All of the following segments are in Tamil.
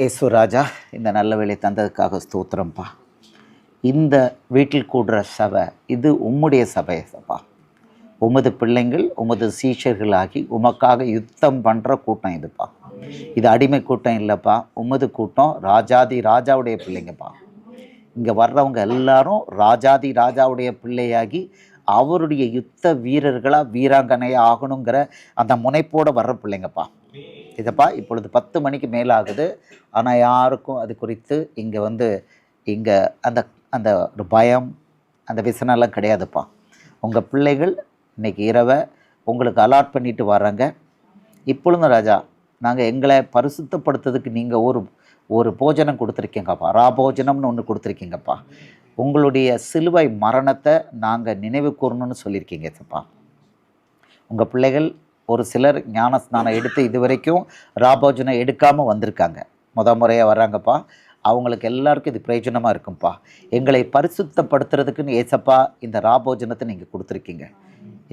ஏசு ராஜா, இந்த நல்ல வேலை தந்ததுக்காக ஸ்தோத்திரம்ப்பா. இந்த வீட்டில் கூடுற சபை இது உம்முடைய சபைப்பா. உமது பிள்ளைங்கள் உமது சீஷர்களாகி உமக்காக யுத்தம் பண்ணுற கூட்டம் இதுப்பா. இது அடிமை கூட்டம் இல்லைப்பா, உமது கூட்டம். ராஜாதி ராஜாவுடைய பிள்ளைங்கப்பா. இங்கே வர்றவங்க எல்லாரும் ராஜாதி ராஜாவுடைய பிள்ளையாகி அவருடைய யுத்த வீரர்களாக வீராங்கனையாக ஆகணுங்கிற அந்த முனைப்போடு வர்ற பிள்ளைங்கப்பா. இதப்பா இப்பொழுது 10 மணிக்கு மேலாகுது. ஆனால் யாருக்கும் அது குறித்து இங்கே அந்த அந்த ஒரு பயம், அந்த விசனெல்லாம் கிடையாதுப்பா. உங்கள் பிள்ளைகள் இன்றைக்கி இரவை உங்களுக்கு அலாட் பண்ணிட்டு வர்றாங்க. இப்பொழுதும் ராஜா, நாங்கள் எங்களை பரிசுத்தப்படுத்துறதுக்கு நீங்கள் ஒரு போஜனம் கொடுத்துருக்கீங்கப்பா. ராபோஜனம்னு ஒன்று கொடுத்துருக்கீங்கப்பா. உங்களுடைய சிலுவை மரணத்தை நாங்கள் நினைவு கூறணும்னு சொல்லியிருக்கீங்க சப்பா. உங்கள் பிள்ளைகள் ஒரு சிலர் ஞான ஸ்நானம் எடுத்து இது வரைக்கும் ராபோஜனம் எடுக்காமல் வந்திருக்காங்க. முறையாக வர்றாங்கப்பா. அவங்களுக்கு எல்லாருக்கும் இது பிரயோஜனமாக இருக்கும்ப்பா. எங்களை பரிசுத்தப்படுத்துறதுக்குன்னு ஏசப்பா இந்த ராபோஜனத்தை நீங்கள் கொடுத்துருக்கீங்க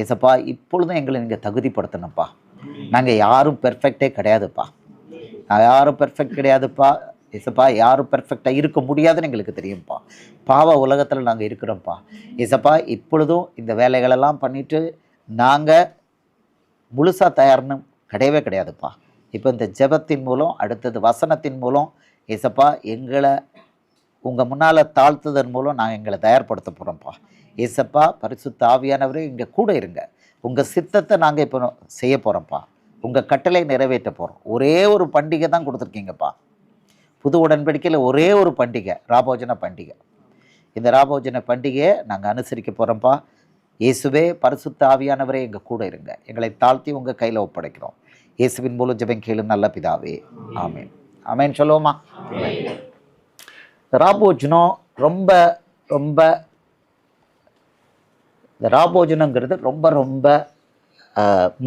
ஏசப்பா. இப்பொழுதும் எங்களை நீங்கள் தகுதிப்படுத்தணும்ப்பா. நாங்கள் யாரும் பெர்ஃபெக்டே கிடையாதுப்பா. யாரும் பெர்ஃபெக்ட் கிடையாதுப்பா ஏசப்பா. யாரும் பெர்ஃபெக்டாக இருக்க முடியாதுன்னு எங்களுக்கு தெரியும்ப்பா. பாவ உலகத்தில் நாங்கள் இருக்கிறோம்ப்பா ஏசப்பா. இப்பொழுதும் இந்த வேலைகளெல்லாம் பண்ணிவிட்டு நாங்கள் முழுசாக தயார்னு கிடையவே கிடையாதுப்பா. இப்போ இந்த ஜெபத்தின் மூலம், அடுத்தது வசனத்தின் மூலம் ஏசப்பா எங்களை உங்கள் முன்னால் தாழ்த்துதன் மூலம் நாங்கள் எங்களை தயார்படுத்த போகிறோம்ப்பா ஏசப்பா. பரிசுத்த ஆவியானவரே இங்கே கூட இருங்க. உங்கள் சித்தத்தை நாங்கள் இப்போ செய்ய போகிறோம்ப்பா. உங்கள் கட்டளை நிறைவேற்ற போகிறோம். ஒரே ஒரு பண்டிகை தான் கொடுத்துருக்கீங்கப்பா. புது உடன்படிக்கையில் ஒரே ஒரு பண்டிகை, ராபோஜன பண்டிகை. இந்த ராபோஜன பண்டிகையை நாங்கள் அனுசரிக்க போகிறோம்ப்பா. இயேசுவே, பரிசுத்த ஆவியானவரே எங்கள் கூட இருங்க. எங்களை தாழ்த்தி உங்கள் கையில் ஒப்படைக்கிறோம். இயேசுவின் மூலம் ஜெபம் கேளும் நல்ல பிதாவே, ஆமேன். ஆமேன் சொல்லுவோமா? ராபோஜனம் ரொம்ப ரொம்ப இந்த ராபோஜனங்கிறது ரொம்ப ரொம்ப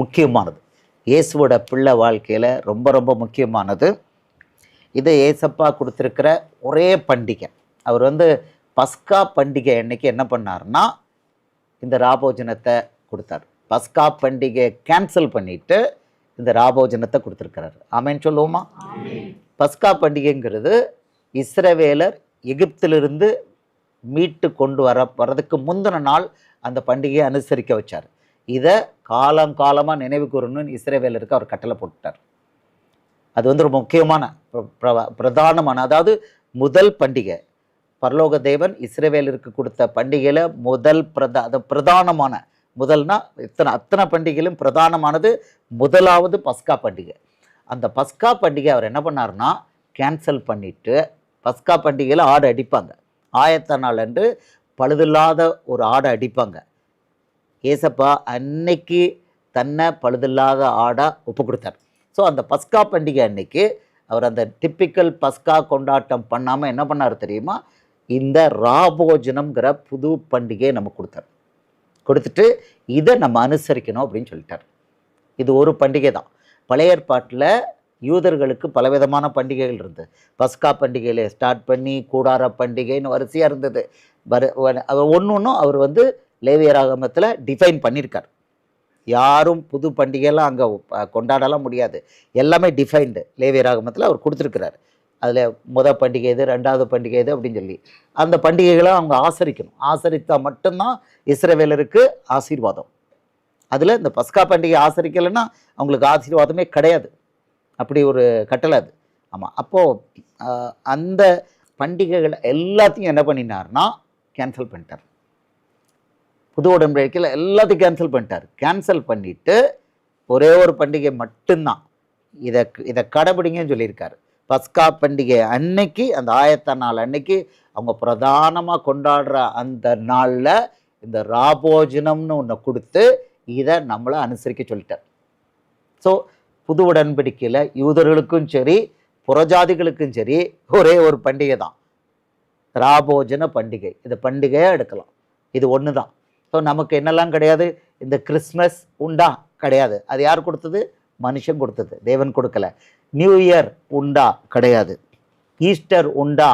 முக்கியமானது. இயேசுவோட பிள்ளை வாழ்க்கையில் ரொம்ப ரொம்ப முக்கியமானது. இதை ஏசப்பா கொடுத்துருக்கிற ஒரே பண்டிகை. அவர் பஸ்கா பண்டிகை அன்னைக்கு என்ன பண்ணார்னா இந்த ராபோஜனத்தை கொடுத்தார். பஸ்கா பண்டிகை கேன்சல் பண்ணிவிட்டு இந்த ராபோஜனத்தை கொடுத்துருக்கிறார். ஆமேன்னு சொல்லுவோமா? பஸ்கா பண்டிகைங்கிறது இஸ்ரவேலர் எகிப்திலிருந்து மீட்டு கொண்டு வர்றதுக்கு முந்தின நாள் அந்த பண்டிகையை அனுசரிக்க வச்சார். இதை காலங்காலமாக நினைவு கூறணும்னு இஸ்ரவேலருக்கு அவர் கட்டளை போட்டுட்டார். அது ரொம்ப முக்கியமான பிரதானமான, அதாவது முதல் பண்டிகை. பரலோக தேவன் இஸ்ரவேலருக்கு கொடுத்த பண்டிகையில் முதல் பிரதானமான, முதல்னா அத்தனை பண்டிகையிலும் பிரதானமானது முதலாவது பஸ்கா பண்டிகை. அந்த பஸ்கா பண்டிகை அவர் என்ன பண்ணார்னா கேன்சல் பண்ணிவிட்டு, பஸ்கா பண்டிகையில் ஆடு அடிப்பாங்க. ஆயத்த நாள் அன்று பழுதில்லாத ஒரு ஆடை அடிப்பாங்க. ஏசப்பா அன்னைக்கு தன்னை பழுதில்லாத ஆடாக ஒப்பு கொடுத்தார். ஸோ அந்த பஸ்கா பண்டிகை அன்னைக்கு அவர் அந்த டிப்பிக்கல் பஸ்கா கொண்டாட்டம் பண்ணாமல் என்ன பண்ணார் தெரியுமா? இந்த ராபோஜனம்ங்கிற புது பண்டிகையை நம்ம கொடுத்துட்டு இதை நம்ம அனுசரிக்கணும் அப்படின்னு சொல்லிட்டார். இது ஒரு பண்டிகை தான். பழைய ஏற்பாட்டில் யூதர்களுக்கு பலவிதமான பண்டிகைகள் இருந்தது. பஸ்கா பண்டிகையில் ஸ்டார்ட் பண்ணி கூடார பண்டிகைன்னு வரிசையாக இருந்தது. ஒன்றும் அவர் லேவியராகமத்தில் டிஃபைன் பண்ணியிருக்கார். யாரும் புது பண்டிகையெல்லாம் அங்கே கொண்டாடலாம் முடியாது. எல்லாமே டிஃபைன்டு லேவியராகமத்தில் அவர் கொடுத்துருக்கிறார். அதில் பண்டிகை எது, ரெண்டாவது பண்டிகை எது அப்படின்னு சொல்லி அந்த பண்டிகைகளை அவங்க ஆசரிக்கணும். ஆசரித்தால் மட்டும்தான் இஸ்ரவேலருக்கு ஆசீர்வாதம். அதில் இந்த பஸ்கா பண்டிகை ஆசரிக்கலைன்னா அவங்களுக்கு ஆசீர்வாதமே கிடையாது. அப்படி ஒரு கட்டளை அது. ஆமாம். அப்போது அந்த பண்டிகைகள் எல்லாத்தையும் என்ன பண்ணினார்னா கேன்சல் பண்ணிட்டார். புது உடன்படிக்கையில் எல்லாத்தையும் கேன்சல் பண்ணிட்டார். கேன்சல் பண்ணிவிட்டு ஒரே ஒரு பண்டிகை மட்டும்தான் இதை கடைபிடிங்கன்னு சொல்லியிருக்காரு. பஸ்கா பண்டிகை அன்னைக்கு, அந்த ஆயத்த நாள் அன்னைக்கு அவங்க பிரதானமாக கொண்டாடுற அந்த நாளில் இந்த ராபோஜனம்னு ஒன்று கொடுத்து இதை நம்மளை அனுசரிக்க சொல்லிட்டார். ஸோ புது உடன்படிக்கையில் யூதர்களுக்கும் சரி புறஜாதிகளுக்கும் சரி ஒரே ஒரு பண்டிகை தான், ராபோஜன பண்டிகை. இந்த பண்டிகையாக எடுக்கலாம். இது ஒன்று தான். ஸோ நமக்கு என்னெல்லாம் கிடையாது. இந்த கிறிஸ்மஸ் உண்டா? கிடையாது. அது யார் கொடுத்தது? மனுஷன் கொடுத்தது, தேவன் கொடுக்கல. நியூ இயர் உண்டா? கிடையாது. ஈஸ்டர் உண்டா?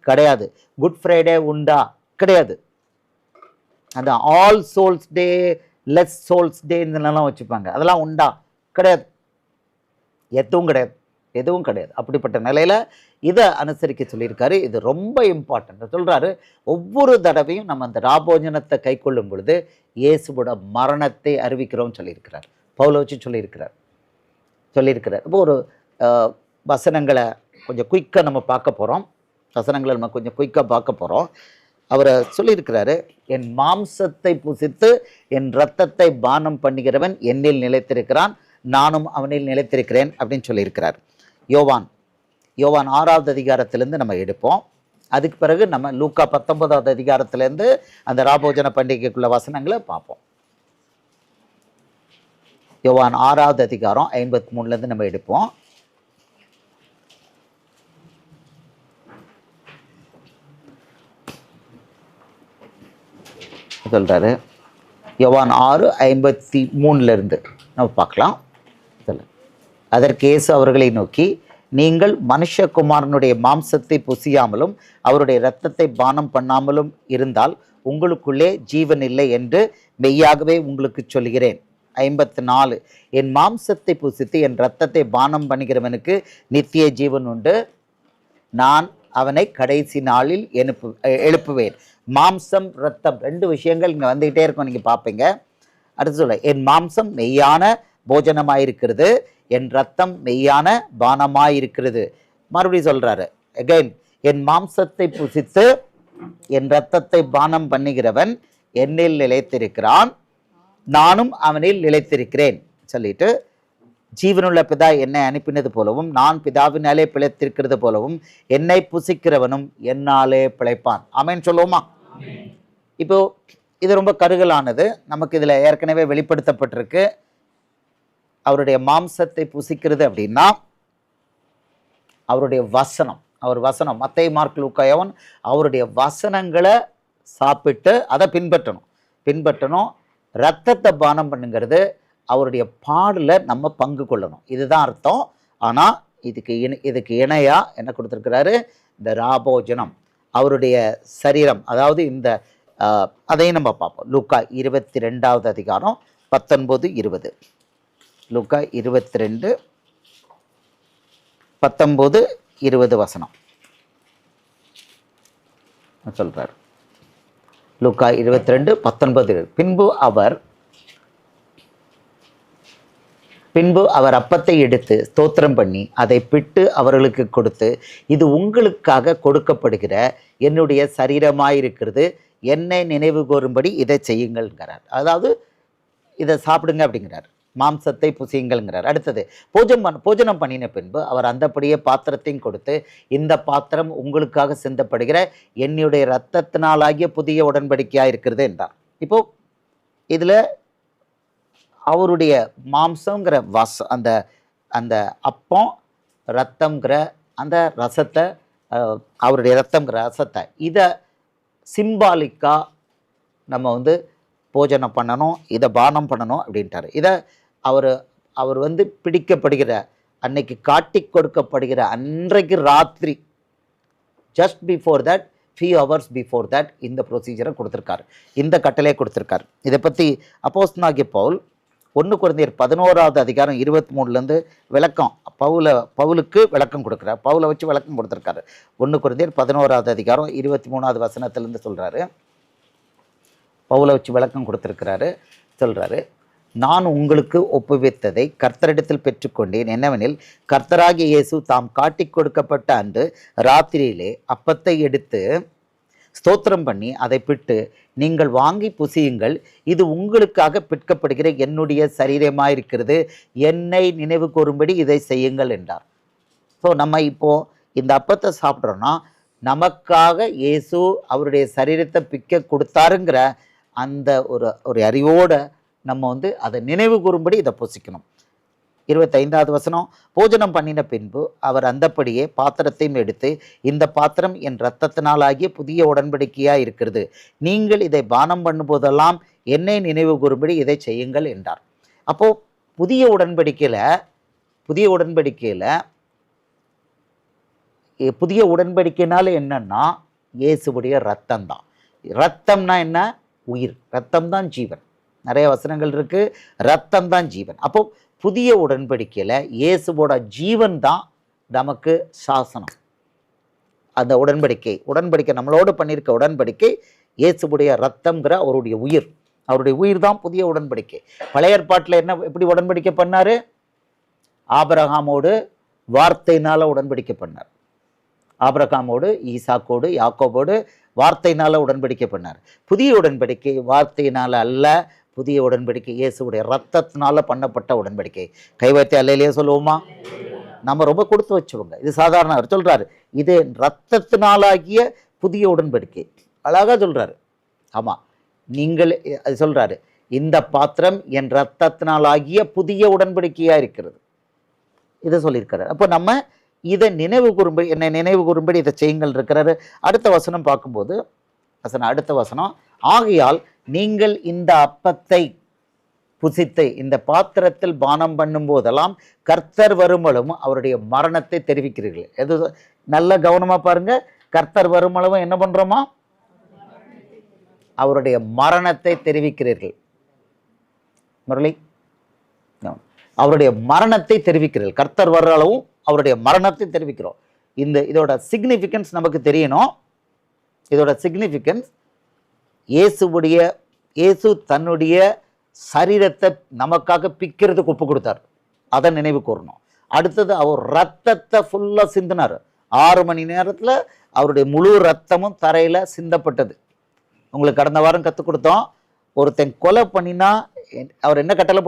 கிடையாது. குட் ஃப்ரைடே உண்டா? கிடையாது. அந்த ஆல் சோல்ஸ் டே, லெஸ் சோல்ஸ் டே இதெல்லாம் வச்சுப்பாங்க. அதெல்லாம் உண்டா? கிடையாது. எதுவும் கிடையாது. எதுவும் கிடையாது. அப்படிப்பட்ட நிலையில் இதை அனுசரிக்க சொல்லியிருக்காரு. இது ரொம்ப இம்பார்ட்டன்ட். சொல்கிறாரு, ஒவ்வொரு தடவையும் நம்ம அந்த ராபோஜனத்தை கை கொள்ளும் பொழுது இயேசுவோட மரணத்தை அறிவிக்கிறோம்னு சொல்லியிருக்கிறார். பவுலை வச்சு சொல்லியிருக்கிறார். இப்போ ஒரு வசனங்களை கொஞ்சம் குயிக்காக நம்ம பார்க்க போகிறோம். வசனங்களை நம்ம கொஞ்சம் குயிக்காக பார்க்க போகிறோம். அவரை சொல்லியிருக்கிறாரு, என் மாம்சத்தை புசித்து என் இரத்தத்தை பானம் பண்ணுகிறவன் என்னில் நிலைத்திருக்கிறான், நானும் அவனில் நிலைத்திருக்கிறேன் அப்படின்னு சொல்லியிருக்கிறார். யோவான் 6வது அதிகாரத்திலேருந்து நம்ம எடுப்போம். அதுக்கு பிறகு நம்ம லூக்கா 19வது அதிகாரத்திலேருந்து அந்த ராபோஜன பண்டிகைக்குள்ள வசனங்களை பார்ப்போம். யோவான் 6வது அதிகாரம் 53லேருந்து நம்ம எடுப்போம். சொல்கிறாரு, யோவான் 6:53 நம்ம பார்க்கலாம். அதற்கு இயேசு அவர்களை நோக்கி, நீங்கள் மனுஷகுமாரனுடைய மாம்சத்தை புசியாமலும் அவருடைய இரத்தத்தை பானம் பண்ணாமலும் இருந்தால் உங்களுக்குள்ளே ஜீவன் இல்லை என்று மெய்யாகவே உங்களுக்கு சொல்கிறேன். 54, என் மாம்சத்தை புசித்து என் இரத்தத்தை பானம் பண்ணுகிறவனுக்கு நித்திய ஜீவன் உண்டு, நான் அவனை கடைசி நாளில் எழுப்புவேன். மாம்சம் இரத்தம் 2 விஷயங்கள் இங்கே வந்துக்கிட்டே இருக்கும், நீங்கள் பார்ப்பீங்க. அடுத்து சொல்ல, என் மாம்சம் மெய்யான போஜனமாயிருக்கிறது, என் ரத்தம் மெய்யான பானமாயிருக்கிறது. மறுபடியும் சொல்றாரு, அகைன், என் மாம்சத்தை புசித்து என் ரத்தத்தை பானம் பண்ணுகிறவன் என்னில் நிலைத்திருக்கிறான், நானும் அவனில் நிலைத்திருக்கிறேன் சொல்லிட்டு, ஜீவனுள்ள பிதா என்னை அனுப்பினது போலவும் நான் பிதாவினாலே பிழைத்திருக்கிறது போலவும் என்னை புசிக்கிறவனும் என்னாலே பிழைப்பான். ஆமென் சொல்லுவோமா? இப்போ இது ரொம்ப கருகலானது, நமக்கு இதில் ஏற்கனவே வெளிப்படுத்தப்பட்டிருக்கு. அவருடைய மாம்சத்தை புசிக்கிறது அப்படின்னா அவருடைய வசனம், அவர் வசனம், மத்தேயு, மார்க்கு, லூக்கா, யோவான், அவருடைய வசனங்களை சாப்பிட்டு அதை பின்பற்றணும். இரத்தத்தை பானம் பண்ணுங்கிறது அவருடைய பாடில் நம்ம பங்கு கொள்ளணும், இதுதான் அர்த்தம். ஆனால் இதுக்கு இணையா என்ன கொடுத்துருக்கிறாரு? இந்த ராபோஜனம், அவருடைய சரீரம், அதாவது இந்த அதையும் நம்ம பார்ப்போம். லூக்கா 22வது அதிகாரம் 19-20. லூக்கா 22:19-20 வசனம் சொல்றார். லூக்கா 22:19. பின்பு அவர் அப்பத்தை எடுத்து ஸ்தோத்திரம் பண்ணி அதை பிட்டு அவர்களுக்கு கொடுத்து, இது உங்களுக்காக கொடுக்கப்படுகிற என்னுடைய சரீரமாயிருக்கிறது, என்னை நினைவு கூறும்படி இதை செய்யுங்கள்ங்கிறார். அதாவது இதை சாப்பிடுங்க அப்படிங்கிறார், மாம்சத்தை புசியுங்கள்ங்கிறார். அடுத்தது போஜனம் பண்ணின பின்பு அவர் அந்தப்படியே பாத்திரத்தையும் கொடுத்து, இந்த பாத்திரம் உங்களுக்காக சிந்தப்படுகிற என்னுடைய இரத்தத்தினாலாகிய புதிய உடன்படிக்கையாக இருக்கிறது என்றார். இப்போ இதில் அவருடைய மாம்சங்கிற அந்த அந்த அப்பம், ரத்தங்கிற அந்த ரசத்தை, அவருடைய ரத்தங்கிற ரசத்தை, இதை சிம்பாலிக்காக நம்ம போஜனம் பண்ணணும், இதை பானம் பண்ணணும் அப்படின்ட்டார். இதை அவர் பிடிக்கப்படுகிற அன்னைக்கு காட்டி கொடுக்கப்படுகிற அன்றைக்கு ராத்திரி, just before that, few hours before that, இந்த ப்ரொசீஜரை கொடுத்துருக்காரு, இந்த கட்டளையை கொடுத்துருக்காரு. இதை பற்றி அப்போஸ்தலனாகிய பவுல் 1 கொரிந்தியர் 11வது அதிகாரம் 23 விளக்கம், பவுலுக்கு விளக்கம் கொடுக்குறார், பவுலை வச்சு விளக்கம் கொடுத்துருக்காரு. 1 கொரிந்தியர் 11வது அதிகாரம் 23வது வசனத்திலேருந்து சொல்கிறாரு, பவுலை வச்சு விளக்கம் கொடுத்துருக்கிறாரு. சொல்கிறாரு, நான் உங்களுக்கு ஒப்புவித்ததை கர்த்தரிடத்தில் பெற்றுக்கொண்டேன். என்னவெனில், கர்த்தராகிய இயேசு தாம் காட்டி கொடுக்கப்பட்ட அன்று ராத்திரியிலே அப்பத்தை எடுத்து ஸ்தோத்திரம் பண்ணி அதை பிட்டு, நீங்கள் வாங்கி புசியுங்கள், இது உங்களுக்காக பிற்கப்படுகிற என்னுடைய சரீரமாயிருக்கிறது, என்னை நினைவு கூறும்படி இதை செய்யுங்கள் என்றார். ஸோ நம்ம இப்போது இந்த அப்பத்தை சாப்பிட்றோன்னா நமக்காக இயேசு அவருடைய சரீரத்தை பிக்க கொடுத்தாருங்கிற அந்த ஒரு அறிவோடு நம்ம அதை நினைவு கூறும்படி இதை புசிக்கணும். 25வது வசனம், போஜனம் பண்ணின பின்பு அவர் அந்தப்படியே பாத்திரத்தையும் எடுத்து, இந்த பாத்திரம் என் இரத்தத்தினாலாகிய புதிய உடன்படிக்கையாக இருக்கிறது, நீங்கள் இதை பானம் பண்ணும்போதெல்லாம் என்னை நினைவு கூறும்படி இதை செய்யுங்கள் என்றார். அப்போது புதிய உடன்படிக்கைனால என்னன்னா இயேசுவுடைய ரத்தம் தான். ரத்தம்னா என்ன? உயிர். ரத்தம் தான் ஜீவன். நிறைய வசனங்கள் இருக்குது, ரத்தம் தான் ஜீவன். அப்போது புதிய உடன்படிக்கையில் இயேசுவோட ஜீவன் தான் நமக்கு சாசனம். அந்த உடன்படிக்கை நம்மளோடு பண்ணியிருக்க உடன்படிக்கை இயேசுவுடைய ரத்தம்ங்கிற அவருடைய உயிர் தான் புதிய உடன்படிக்கை. பழைய ஏற்பாட்டில் எப்படி உடன்படிக்கை பண்ணாரு? ஆபிரகாமோடு வார்த்தையினால உடன்படிக்கை பண்ணார். ஆபிரகாமோடு, ஈசாக்கோடு, யாக்கோபோடு வார்த்தையினால உடன்படிக்கை பண்ணார். புதிய உடன்படிக்கை வார்த்தையினால அல்ல, புதிய உடன்படிக்கை இயேசுடைய ரத்தத்தினால பண்ணப்பட்ட உடன்படிக்கை. கைவைத்திய அல்லையிலேயே சொல்லுவோமா? நம்ம ரொம்ப கொடுத்து வச்சவங்க. இது சாதாரண. அவர் சொல்றாரு, இது ரத்தத்தினாலாகிய புதிய உடன்படிக்கை. அழகா சொல்றாரு. ஆமா, நீங்கள் அது சொல்றாரு, இந்த பாத்திரம் என் ரத்தத்தினாலாகிய புதிய உடன்படிக்கையா இருக்கிறது. இதை சொல்லியிருக்கிறார். அப்போ நம்ம இதை நினைவு கூறும்படி இதை செய்யுங்கள் இருக்கிறாரு. அடுத்த வசனம் பார்க்கும்போது அடுத்த வசனம், ஆகையால் நீங்கள் இந்த அப்பத்தை புசித்து இந்த பாத்திரத்தில் பானம் பண்ணும் போதெல்லாம் கர்த்தர் வருமளவும் அவருடைய மரணத்தை தெரிவிக்கிறீர்கள். எது நல்ல கவனமா பாருங்க. கர்த்தர் வருமளவும் என்ன பண்றோமா? அவருடைய மரணத்தை தெரிவிக்கிறீர்கள். முரளி, அவருடைய மரணத்தை தெரிவிக்கிறீர்கள். கர்த்தர் வர்ற அளவும் அவருடைய மரணத்தை தெரிவிக்கிறோம். இதோட சிக்னிஃபிகன்ஸ் நமக்கு தெரியணும். இதோட சிக்னிஃபிகன்ஸ், இயேசு தன்னுடைய சரீரத்தை நமக்காக பிக்கிறதுக்கு ஒப்பு கொடுத்தார். அதை நினைவு கூறணும். அடுத்தது, அவர் ரத்தத்தை ஃபுல்லாக சிந்தினார். 6 மணி நேரத்தில் அவருடைய முழு ரத்தமும் தரையில் சிந்தப்பட்டது. உங்களுக்கு கடந்த வாரம் கற்றுக் கொடுத்தோம். ஒருத்தன் கொலை பண்ணினா அவர் என்ன கட்டளை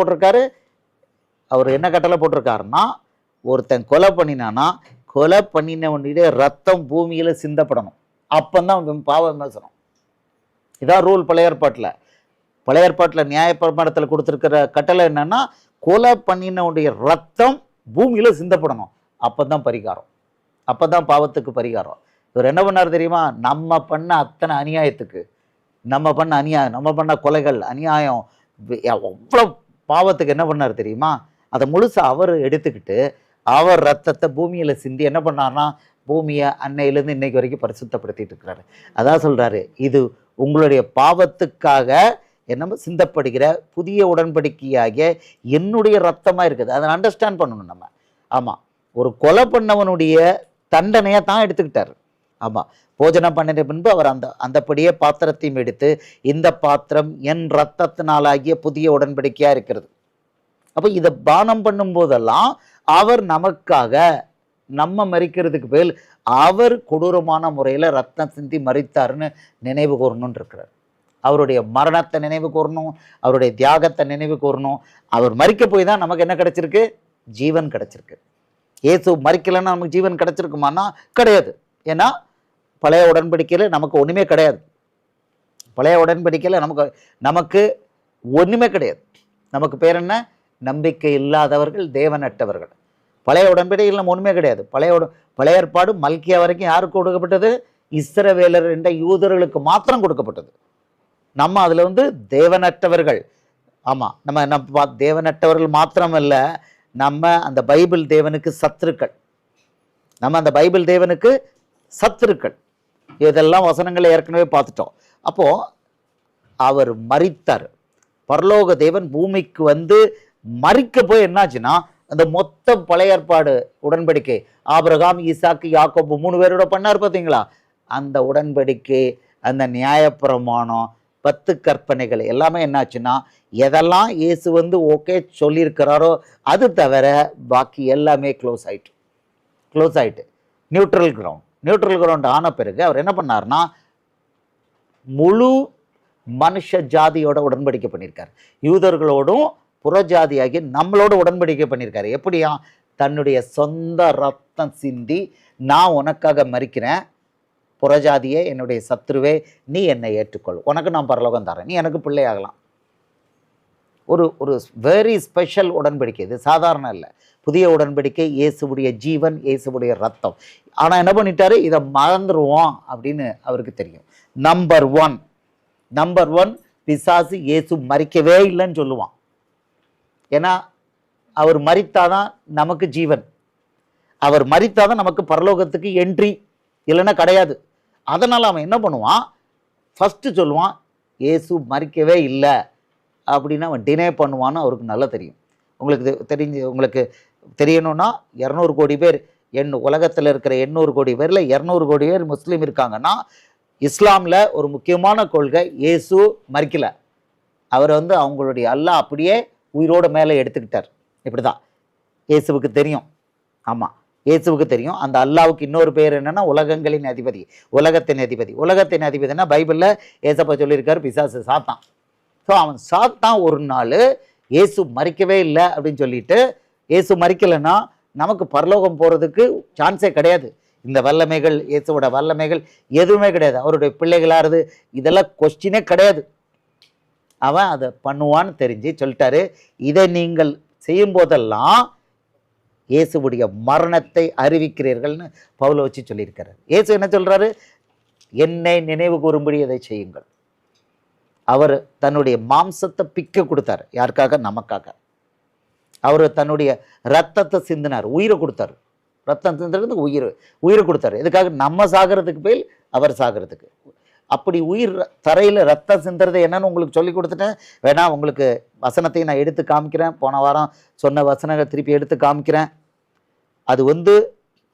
போட்டிருக்காருன்னா, ஒருத்தன் கொலை பண்ணினானா கொலை பண்ணினவனுடைய ரத்தம் பூமியில் சிந்தப்படணும். அப்பந்தான் பாவ விமர்சனம். இதான் ரூல் பழைய ஏற்பாட்டில் நியாயப்பிரமாணத்தில் கொடுத்துருக்கிற கட்டளை என்னன்னா, கொலை பண்ணினவனுடைய ரத்தம் பூமியில் சிந்தப்படணும். அப்பதான் பரிகாரம், அப்பதான் பாவத்துக்கு பரிகாரம். இவர் என்ன பண்ணார் தெரியுமா? நம்ம பண்ண அத்தனை அநியாயத்துக்கு, நம்ம பண்ண கொலைகள், அநியாயம், அவ்வளோ பாவத்துக்கு என்ன பண்ணார் தெரியுமா? அதை முழுசா அவர் எடுத்துக்கிட்டு அவர் ரத்தத்தை பூமியில் சிந்தி என்ன பண்ணார்னா, பூமியை அன்னையிலேருந்து இன்னைக்கு வரைக்கும் பரிசுத்தப்படுத்திட்டு இருக்கிறாரு. அதான் சொல்றாரு, இது உங்களுடைய பாவத்துக்காக என்ன சிந்தப்படுகிற புதிய உடன்படிக்கையாகிய என்னுடைய ரத்தமா இருக்குது. அதை அண்டர்ஸ்டாண்ட் பண்ணணும் நம்ம. ஆமா, ஒரு கொலை பண்ணவனுடைய தண்டனையை தான் எடுத்துக்கிட்டாரு. ஆமா, போஜனம் பண்ணின பின்பு அவர் அந்தபடியே பாத்திரத்தையும் எடுத்து, இந்த பாத்திரம் என் ரத்தத்தினாலாகிய புதிய உடன்படிக்கையா இருக்கிறது. அப்போ இதை பானம் பண்ணும் போதெல்லாம் அவர் நமக்காக, நம்ம மரிக்கிறதுக்கு பேர் அவர் கொடூரமான முறையில் ரத்தம் சிந்தி மரித்தாருன்னு நினைவு கூறணும்னு இருக்கிறார். அவருடைய மரணத்தை நினைவு கூறணும், அவருடைய தியாகத்தை நினைவு கூறணும். அவர் மரிக்க போய் தான் நமக்கு என்ன கிடைச்சிருக்கு? ஜீவன் கிடைச்சிருக்கு. இயேசு மரிக்கலைன்னா நமக்கு ஜீவன் கிடைச்சிருக்குமானா கிடையாது. ஏன்னா பழைய உடன்படிக்கையில் நமக்கு ஒன்றுமே கிடையாது. பழைய உடன்படிக்கையில் நமக்கு ஒன்றுமே கிடையாது. நமக்கு பேர் என்ன? நம்பிக்கை இல்லாதவர்கள், தேவனற்றவர்கள். பழைய உடன்படிக்கையில் நம்ம ஒன்றுமே கிடையாது. பழைய ஏற்பாடு மல்கியா வரைக்கும் யாருக்கு கொடுக்கப்பட்டது? இஸ்ரவேலர் என்ற யூதர்களுக்கு மாத்திரம் கொடுக்கப்பட்டது. நம்ம அதில் தேவனற்றவர்கள். ஆமாம், நம்ம தேவனற்றவர்கள் மாத்திரமல்ல, நம்ம அந்த பைபிள் தேவனுக்கு சத்துருக்கள். இதெல்லாம் வசனங்களை ஏற்கனவே பார்த்துட்டோம். அப்போது அவர் மரித்தார். பரலோக தேவன் பூமிக்கு மரிக்க போய் என்னாச்சுன்னா, அந்த மொத்த பழைய ஏற்பாடு உடன்படிக்கை, ஆபிரகாம், ஈசாக்கு, யாக்கோபு 3 பேரோட பண்ணார் பார்த்தீங்களா? அந்த உடன்படிக்கை, அந்த நியாயப்பிரமாணம், 10 கற்பனைகள் எல்லாமே என்னாச்சுன்னா, எதெல்லாம் இயேசு ஓகே சொல்லியிருக்கிறாரோ அது தவிர பாக்கி எல்லாமே க்ளோஸ் ஆயிட்டு நியூட்ரல் கிரவுண்ட் ஆன பிறகு அவர் என்ன பண்ணார்னா, முழு மனுஷ ஜாதியோட உடன்படிக்கை பண்ணியிருக்கார். யூதர்களோடும் புறஜாதியாகி நம்மளோட உடன்படிக்கை பண்ணியிருக்காரு. எப்படியா? தன்னுடைய சொந்த ரத்தம் சிந்தி, நான் உனக்காக மரிக்கிறேன், புறஜாதியே, என்னுடைய சத்ருவே, நீ என்னை ஏற்றுக்கொள், உனக்கு நான் பரலோகம் தரேன், நீ எனக்கு பிள்ளையாகலாம். ஒரு வெரி ஸ்பெஷல் உடன்படிக்கை. இது சாதாரண இல்லை. புதிய உடன்படிக்கை, இயேசுவுடைய ஜீவன், இயேசுவுடைய ரத்தம். ஆனால் என்ன பண்ணிட்டாரு? இதை மறந்துடுவோம் அப்படின்னு அவருக்கு தெரியும். நம்பர் ஒன் பிசாசு இயேசு மரிக்கவே இல்லைன்னு சொல்லுவான். ஏன்னா அவர் மரித்தாதான் நமக்கு ஜீவன், அவர் மரித்தாதான் நமக்கு பரலோகத்துக்கு என்ட்ரி, இல்லைன்னா கிடையாது. அதனால் அவன் என்ன பண்ணுவான்? ஃபஸ்ட்டு சொல்லுவான், இயேசு மரிக்கவே இல்லை அப்படின்னு அவன் டினே பண்ணுவான்னு அவருக்கு நல்லா தெரியும். உங்களுக்கு தெரியணும்னா 200 கோடி பேர் உலகத்தில் இருக்கிற 800 கோடி பேரில் 200 கோடி பேர் முஸ்லீம் இருக்காங்கன்னா, இஸ்லாமில் ஒரு முக்கியமான கொள்கை, இயேசு மரிக்கலை. அவர் அவங்களுடைய அல்லாஹ் அப்படியே உயிரோடு மேலே எடுத்துக்கிட்டார். இப்படி தான் இயேசுவுக்கு தெரியும். ஆமாம், இயேசுவுக்கு தெரியும். அந்த அல்லாவுக்கு இன்னொரு பேர் என்னென்னா உலகங்களின் அதிபதி, உலகத்தின் அதிபதி. உலகத்தின் அதிபதினா பைபிளில் ஏசப்பா சொல்லியிருக்காரு, பிசாசு சாத்தான். ஸோ அவன் சாத்தான் ஒரு நாள் இயேசு மரிக்கவே இல்லை அப்படின்னு சொல்லிட்டு, இயேசு மரிக்கலைன்னா நமக்கு பரலோகம் போகிறதுக்கு சான்ஸே கிடையாது. இந்த வல்லமைகள், இயேசுவோட வல்லமைகள் எதுவுமே கிடையாது. அவருடைய பிள்ளைகளாகிறது இதெல்லாம் கொஸ்டினே கிடையாது. அவன் அதை பண்ணுவான்னு தெரிஞ்சு சொல்லிட்டாரு, இதை நீங்கள் செய்யும் போதெல்லாம் இயேசுவுடைய மரணத்தை அறிவிக்கிறீர்கள்னு பவுலை வச்சு சொல்லியிருக்கிறார். இயேசு என்ன சொல்றாரு? என்னை நினைவு கூறும்படி அதை செய்யுங்கள். அவர் தன்னுடைய மாம்சத்தை பிக்க கொடுத்தார். யாருக்காக? நமக்காக. அவர் தன்னுடைய ரத்தத்தை சிந்தினார், உயிரை கொடுத்தார். ரத்தம் சிந்துறதுக்கு உயிரை கொடுத்தாரு. எதுக்காக? நம்ம சாகிறதுக்கு பேர் அவர் சாகிறதுக்கு. அப்படி உயிர் தரையில் ரத்தம் சிந்துறது என்னன்னு உங்களுக்கு சொல்லி கொடுத்துட்டேன். வேணா உங்களுக்கு வசனத்தையும் நான் எடுத்து காமிக்கிறேன். போன வாரம் சொன்ன வசனங்களை திருப்பி எடுத்து காமிக்கிறேன். அது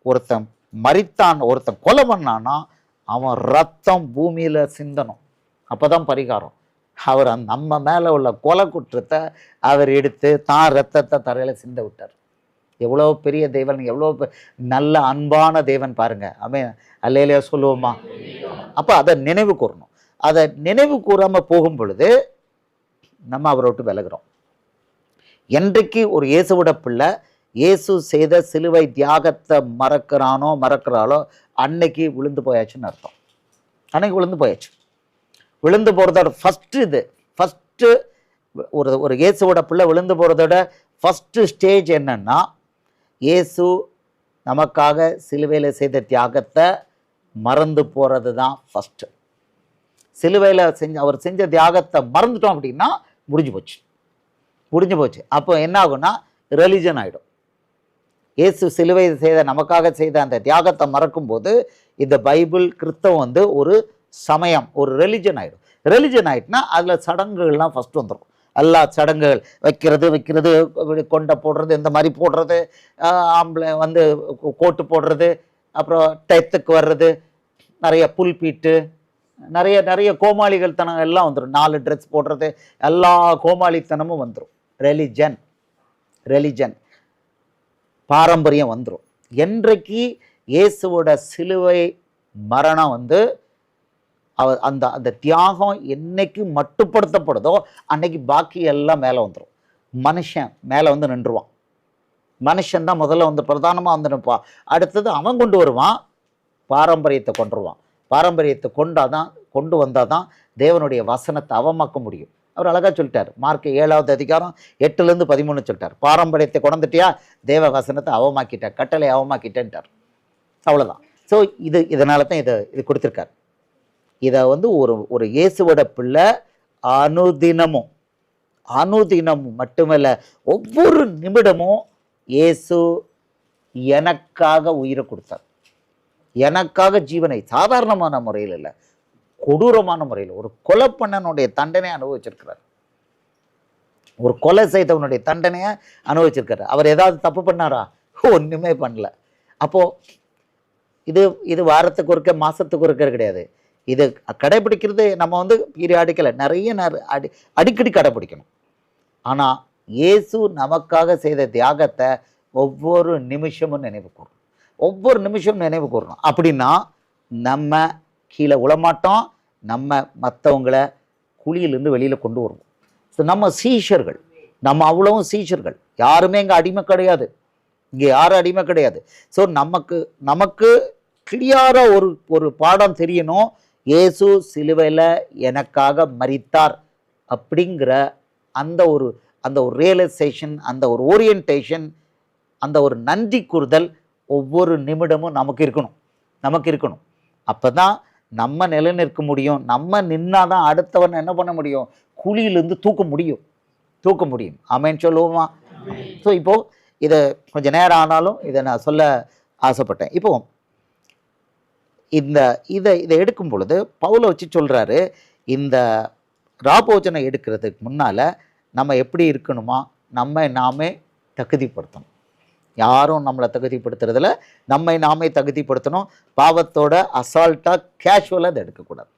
ஒருத்தன் மரித்தான், ஒருத்தன் கொலை பண்ணான்னா அவன் ரத்தம் பூமியில் சிந்தணும். அப்போ தான் பரிகாரம். அவர் நம்ம மேலே உள்ள கொலை குற்றத்தை அவர் எடுத்து தான் ரத்தத்தை தரையில் சிந்த விட்டார். எவ்வளோ பெரிய தேவன், எவ்வளோ நல்ல அன்பான தேவன் பாருங்க. அல்லேலூயா சொல்லுவோமா? அப்போ அதை நினைவு கூறணும். அதை நினைவு கூறாமல் போகும் பொழுது நம்ம அவரை விட்டு விலகிறோம். என்றைக்கு ஒரு இயேசுவோட பிள்ளை இயேசு செய்த சிலுவை தியாகத்தை மறக்கிறாளோ அன்னைக்கு விழுந்து போயாச்சுன்னு அர்த்தம். அன்னைக்கு விழுந்து போயாச்சு. விழுந்து போகிறதோட ஃபஸ்ட்டு ஒரு இயேசுவோட பிள்ளை விழுந்து போகிறதோட ஃபஸ்ட்டு ஸ்டேஜ் என்னன்னா, இயேசு நமக்காக சிலுவையில் செய்த தியாகத்தை மறந்து போகிறது தான் ஃபஸ்ட்டு. சிலுவையில் அவர் செஞ்ச தியாகத்தை மறந்துட்டோம் அப்படின்னா முடிஞ்சு போச்சு. அப்போ என்ன ஆகும்னா ரிலிஜன் ஆகிடும். இயேசு சிலுவை நமக்காக செய்த அந்த தியாகத்தை மறக்கும்போது இந்த பைபிள் கிறிஸ்தவம் ஒரு சமயம், ஒரு ரிலிஜன் ஆகிடும். ரிலிஜன் ஆகிட்டுனா அதில் சடங்குகள்லாம் ஃபஸ்ட்டு வந்துடும். எல்லா சடங்குகள் வைக்கிறது, கொண்டை போடுறது, இந்த மாதிரி போடுறது, ஆம்பளை கோட்டு போடுறது, அப்புறம் டயத்துக்கு வர்றது, நிறைய புல்பீட்டு, நிறைய கோமாளிகள் தனம் எல்லாம் வந்துடும். 4 ட்ரெஸ் போடுறது, எல்லா கோமாளித்தனமும் வந்துடும். ரிலிஜன் பாரம்பரியம் வந்துடும். என்றைக்கு இயேசுவோட சிலுவை மரணம் அந்த தியாகம் என்னைக்கு மட்டுப்படுத்தப்படுதோ அன்னைக்கு பாக்கி எல்லாம் மேலே வந்துடும். மனுஷன் மேலே நின்றுவான். மனுஷன் தான் முதல்ல பிரதானமாக நிற்பான். அடுத்தது அவன் கொண்டு வருவான், பாரம்பரியத்தை கொண்டுருவான். பாரம்பரியத்தை கொண்டு வந்தால் தான் தேவனுடைய வசனத்தை அவமாக்க முடியும். அவர் அழகாக சொல்லிட்டார். மார்க் 7வது அதிகாரம் 8-13 சொல்லிட்டார். பாரம்பரியத்தை கொண்டுட்டியா, தேவ வசனத்தை அவமாக்கிட்ட, கட்டளை அவமாக்கிட்டேன்ட்டார். அவ்வளோதான். ஸோ இதனால தான் இது கொடுத்துருக்கார். இதை ஒரு இயேசுவோட பிள்ளை அனுதினமும் மட்டுமல்ல, ஒவ்வொரு நிமிடமும் இயேசு எனக்காக உயிரை கொடுத்தார், எனக்காக ஜீவனை. சாதாரணமான முறையில் இல்லை, கொடூரமான முறையில். ஒரு கொலை பண்ணனுடைய தண்டனை அனுபவிச்சிருக்கிறார். ஒரு கொலை செய்தவனுடைய தண்டனையை அனுபவிச்சிருக்கிறார். அவர் ஏதாவது தப்பு பண்ணாரா? ஒன்றுமே பண்ணல. அப்போது இது வாரத்துக்கு ஒருக்க, மாதத்துக்கு ஒருக்க கிடையாது. இது கடைபிடிக்கிறது நம்ம பீரியாடிக்கல அடிக்கடி கடைபிடிக்கணும். ஆனால் இயேசு நமக்காக செய்த தியாகத்தை ஒவ்வொரு நிமிஷமும் நினைவு கூறணும். அப்படின்னா நம்ம கீழே விழமாட்டோம், நம்ம மற்றவங்களை குழியிலேருந்து வெளியில் கொண்டு வருவோம். ஸோ நம்ம சீஷர்கள், நம்ம அவ்வளவும் சீஷர்கள். யாருமே இங்கே அடிமை கிடையாது, இங்கே யாரும் அடிமை கிடையாது. ஸோ நமக்கு கிளியராக ஒரு பாடம் தெரியணும். இயேசு சிலுவையில் எனக்காக மரித்தார் அப்படிங்கிற அந்த ஒரு ரியலைசேஷன், அந்த ஒரு ஓரியன்டேஷன், அந்த ஒரு நன்றி கூறுதல் ஒவ்வொரு நிமிடமும் நமக்கு இருக்கணும். அப்போ தான் நம்ம நிலைநிற்க முடியும். நம்ம நின்னாதான் அடுத்தவன் என்ன பண்ண முடியும்? குழியிலிருந்து தூக்க முடியும். ஆமென் சொல்லுவோமா? ஸோ இப்போது இதை கொஞ்சம் நேரம் ஆனாலும் இதை நான் சொல்ல ஆசைப்பட்டேன். இப்போ இதை எடுக்கும் பொழுது பவுலை வச்சு சொல்கிறாரு, இந்த ராபோஜனை எடுக்கிறதுக்கு முன்னால் நம்ம எப்படி இருக்கணுமா, நாமே தகுதிப்படுத்தணும். யாரும் நம்மளை தகுதிப்படுத்துறதில்ல, நம்மை நாமே தகுதிப்படுத்தணும். பாவத்தோட அசால்ட்டாக கேஷுவலாக அதை எடுக்கக்கூடாது.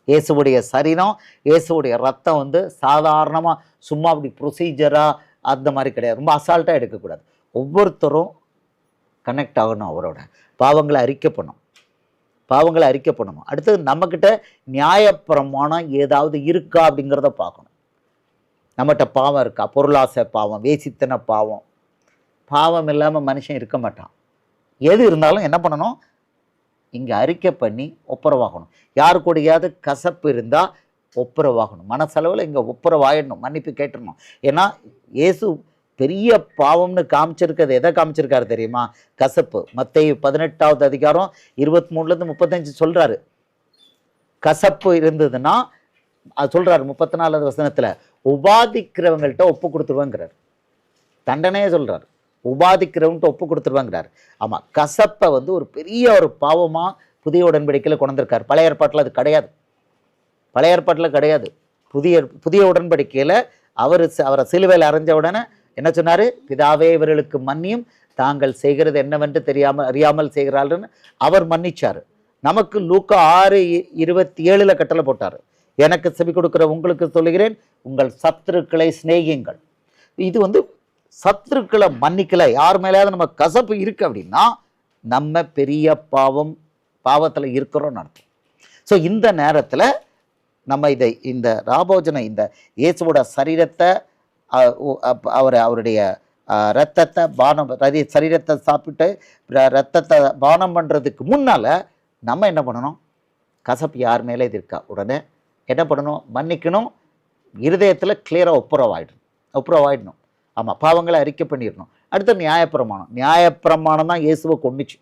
இயேசுவுடைய சரீரம், இயேசுவுடைய ரத்தம் வந்து சாதாரணமாக சும்மா அப்படி ப்ரொசீஜராக அந்த மாதிரி கிடையாது. ரொம்ப அசால்ட்டாக எடுக்கக்கூடாது. ஒவ்வொருத்தரும் கனெக்ட் ஆகணும், அவரோட பாவங்களை அறிக்கப்படணும், பாவங்களை அறிக்கப்படணும். அடுத்தது நம்மக்கிட்ட நியாயப்பிரமாணம் ஏதாவது இருக்கா அப்படிங்கிறத பார்க்கணும். நம்மகிட்ட பாவம் இருக்கா? பொருளாசை பாவம், வேசித்தன பாவம். பாவம் இல்லாமல் மனுஷன் இருக்க மாட்டான். எது இருந்தாலும் என்ன பண்ணணும்? இங்கே அறிக்கை பண்ணி ஒப்புரவாகணும். யாரு கூடயாவது கசப்பு இருந்தால் ஒப்புரவாகணும். மனசளவில் இங்கே ஒப்புரவாயிடணும், மன்னிப்பு கேட்டுடணும். ஏன்னா இயேசு பெரிய பாவம்னு காமிச்சிருக்கிறது எதை காமிச்சிருக்காரு தெரியுமா? கசப்பு. மத்தேயு 18வது அதிகாரம் 23லேருந்து 35 சொல்கிறாரு. கசப்பு இருந்ததுன்னா அது சொல்கிறாரு 34வது வசனத்தில், உபாதிக்கிறவங்கள்ட்ட ஒப்பு கொடுத்துருவாங்கிறார். தண்டனையே சொல்கிறார், உபாதிக்கிறவன்ட்டு ஒப்பு கொடுத்துருவாங்கிறார். ஆமாம், கசப்பை வந்து ஒரு பெரிய ஒரு பாவமாக புதிய உடன்படிக்கையில் கொண்டிருக்கார். பழைய ஏற்பாட்டில் அது கிடையாது. பழைய ஏற்பாட்டில் கிடையாது. புதிய உடன்படிக்கையில் அவரை சிலுவையில் அறைஞ்ச உடனே என்ன சொன்னார்? பிதாவே இவர்களுக்கு மன்னியும், தாங்கள் செய்கிறது என்னவென்று அறியாமல் செய்கிறாள்னு அவர் மன்னிச்சார். நமக்கு லூக்கா 6:27 கட்டளை போட்டார். எனக்கு செவி கொடுக்குற உங்களுக்கு சொல்லுகிறேன், உங்கள் சத்துருக்களை சிநேகியுங்கள். இது வந்து சத்துருக்களை மன்னிக்கலை. யார் மேலேயாவது நம்ம கசப்பு இருக்குது அப்படின்னா நம்ம பெரிய பாவத்தில் இருக்கிறோம்னு அர்த்தம். ஸோ இந்த நேரத்தில் நம்ம இந்த ராபோஜனை, இந்த இயேசுவோட சரீரத்தை, அவருடைய இரத்தத்தை சரீரத்தை சாப்பிட்டு இரத்தத்தை பானம் பண்ணுறதுக்கு முன்னால் நம்ம என்ன பண்ணணும்? கசப்பு யார் மேலே இது இருக்கா உடனே என்ன பண்ணணும்? மன்னிக்கணும். இருதயத்தில் கிளியராக ஒப்புரவாயிடணும். ஆமாம், பாவங்களை அறிக்கை பண்ணிடணும். அடுத்த நியாயப்பிரமாணம் தான் இயேசுவை கொண்டுச்சு.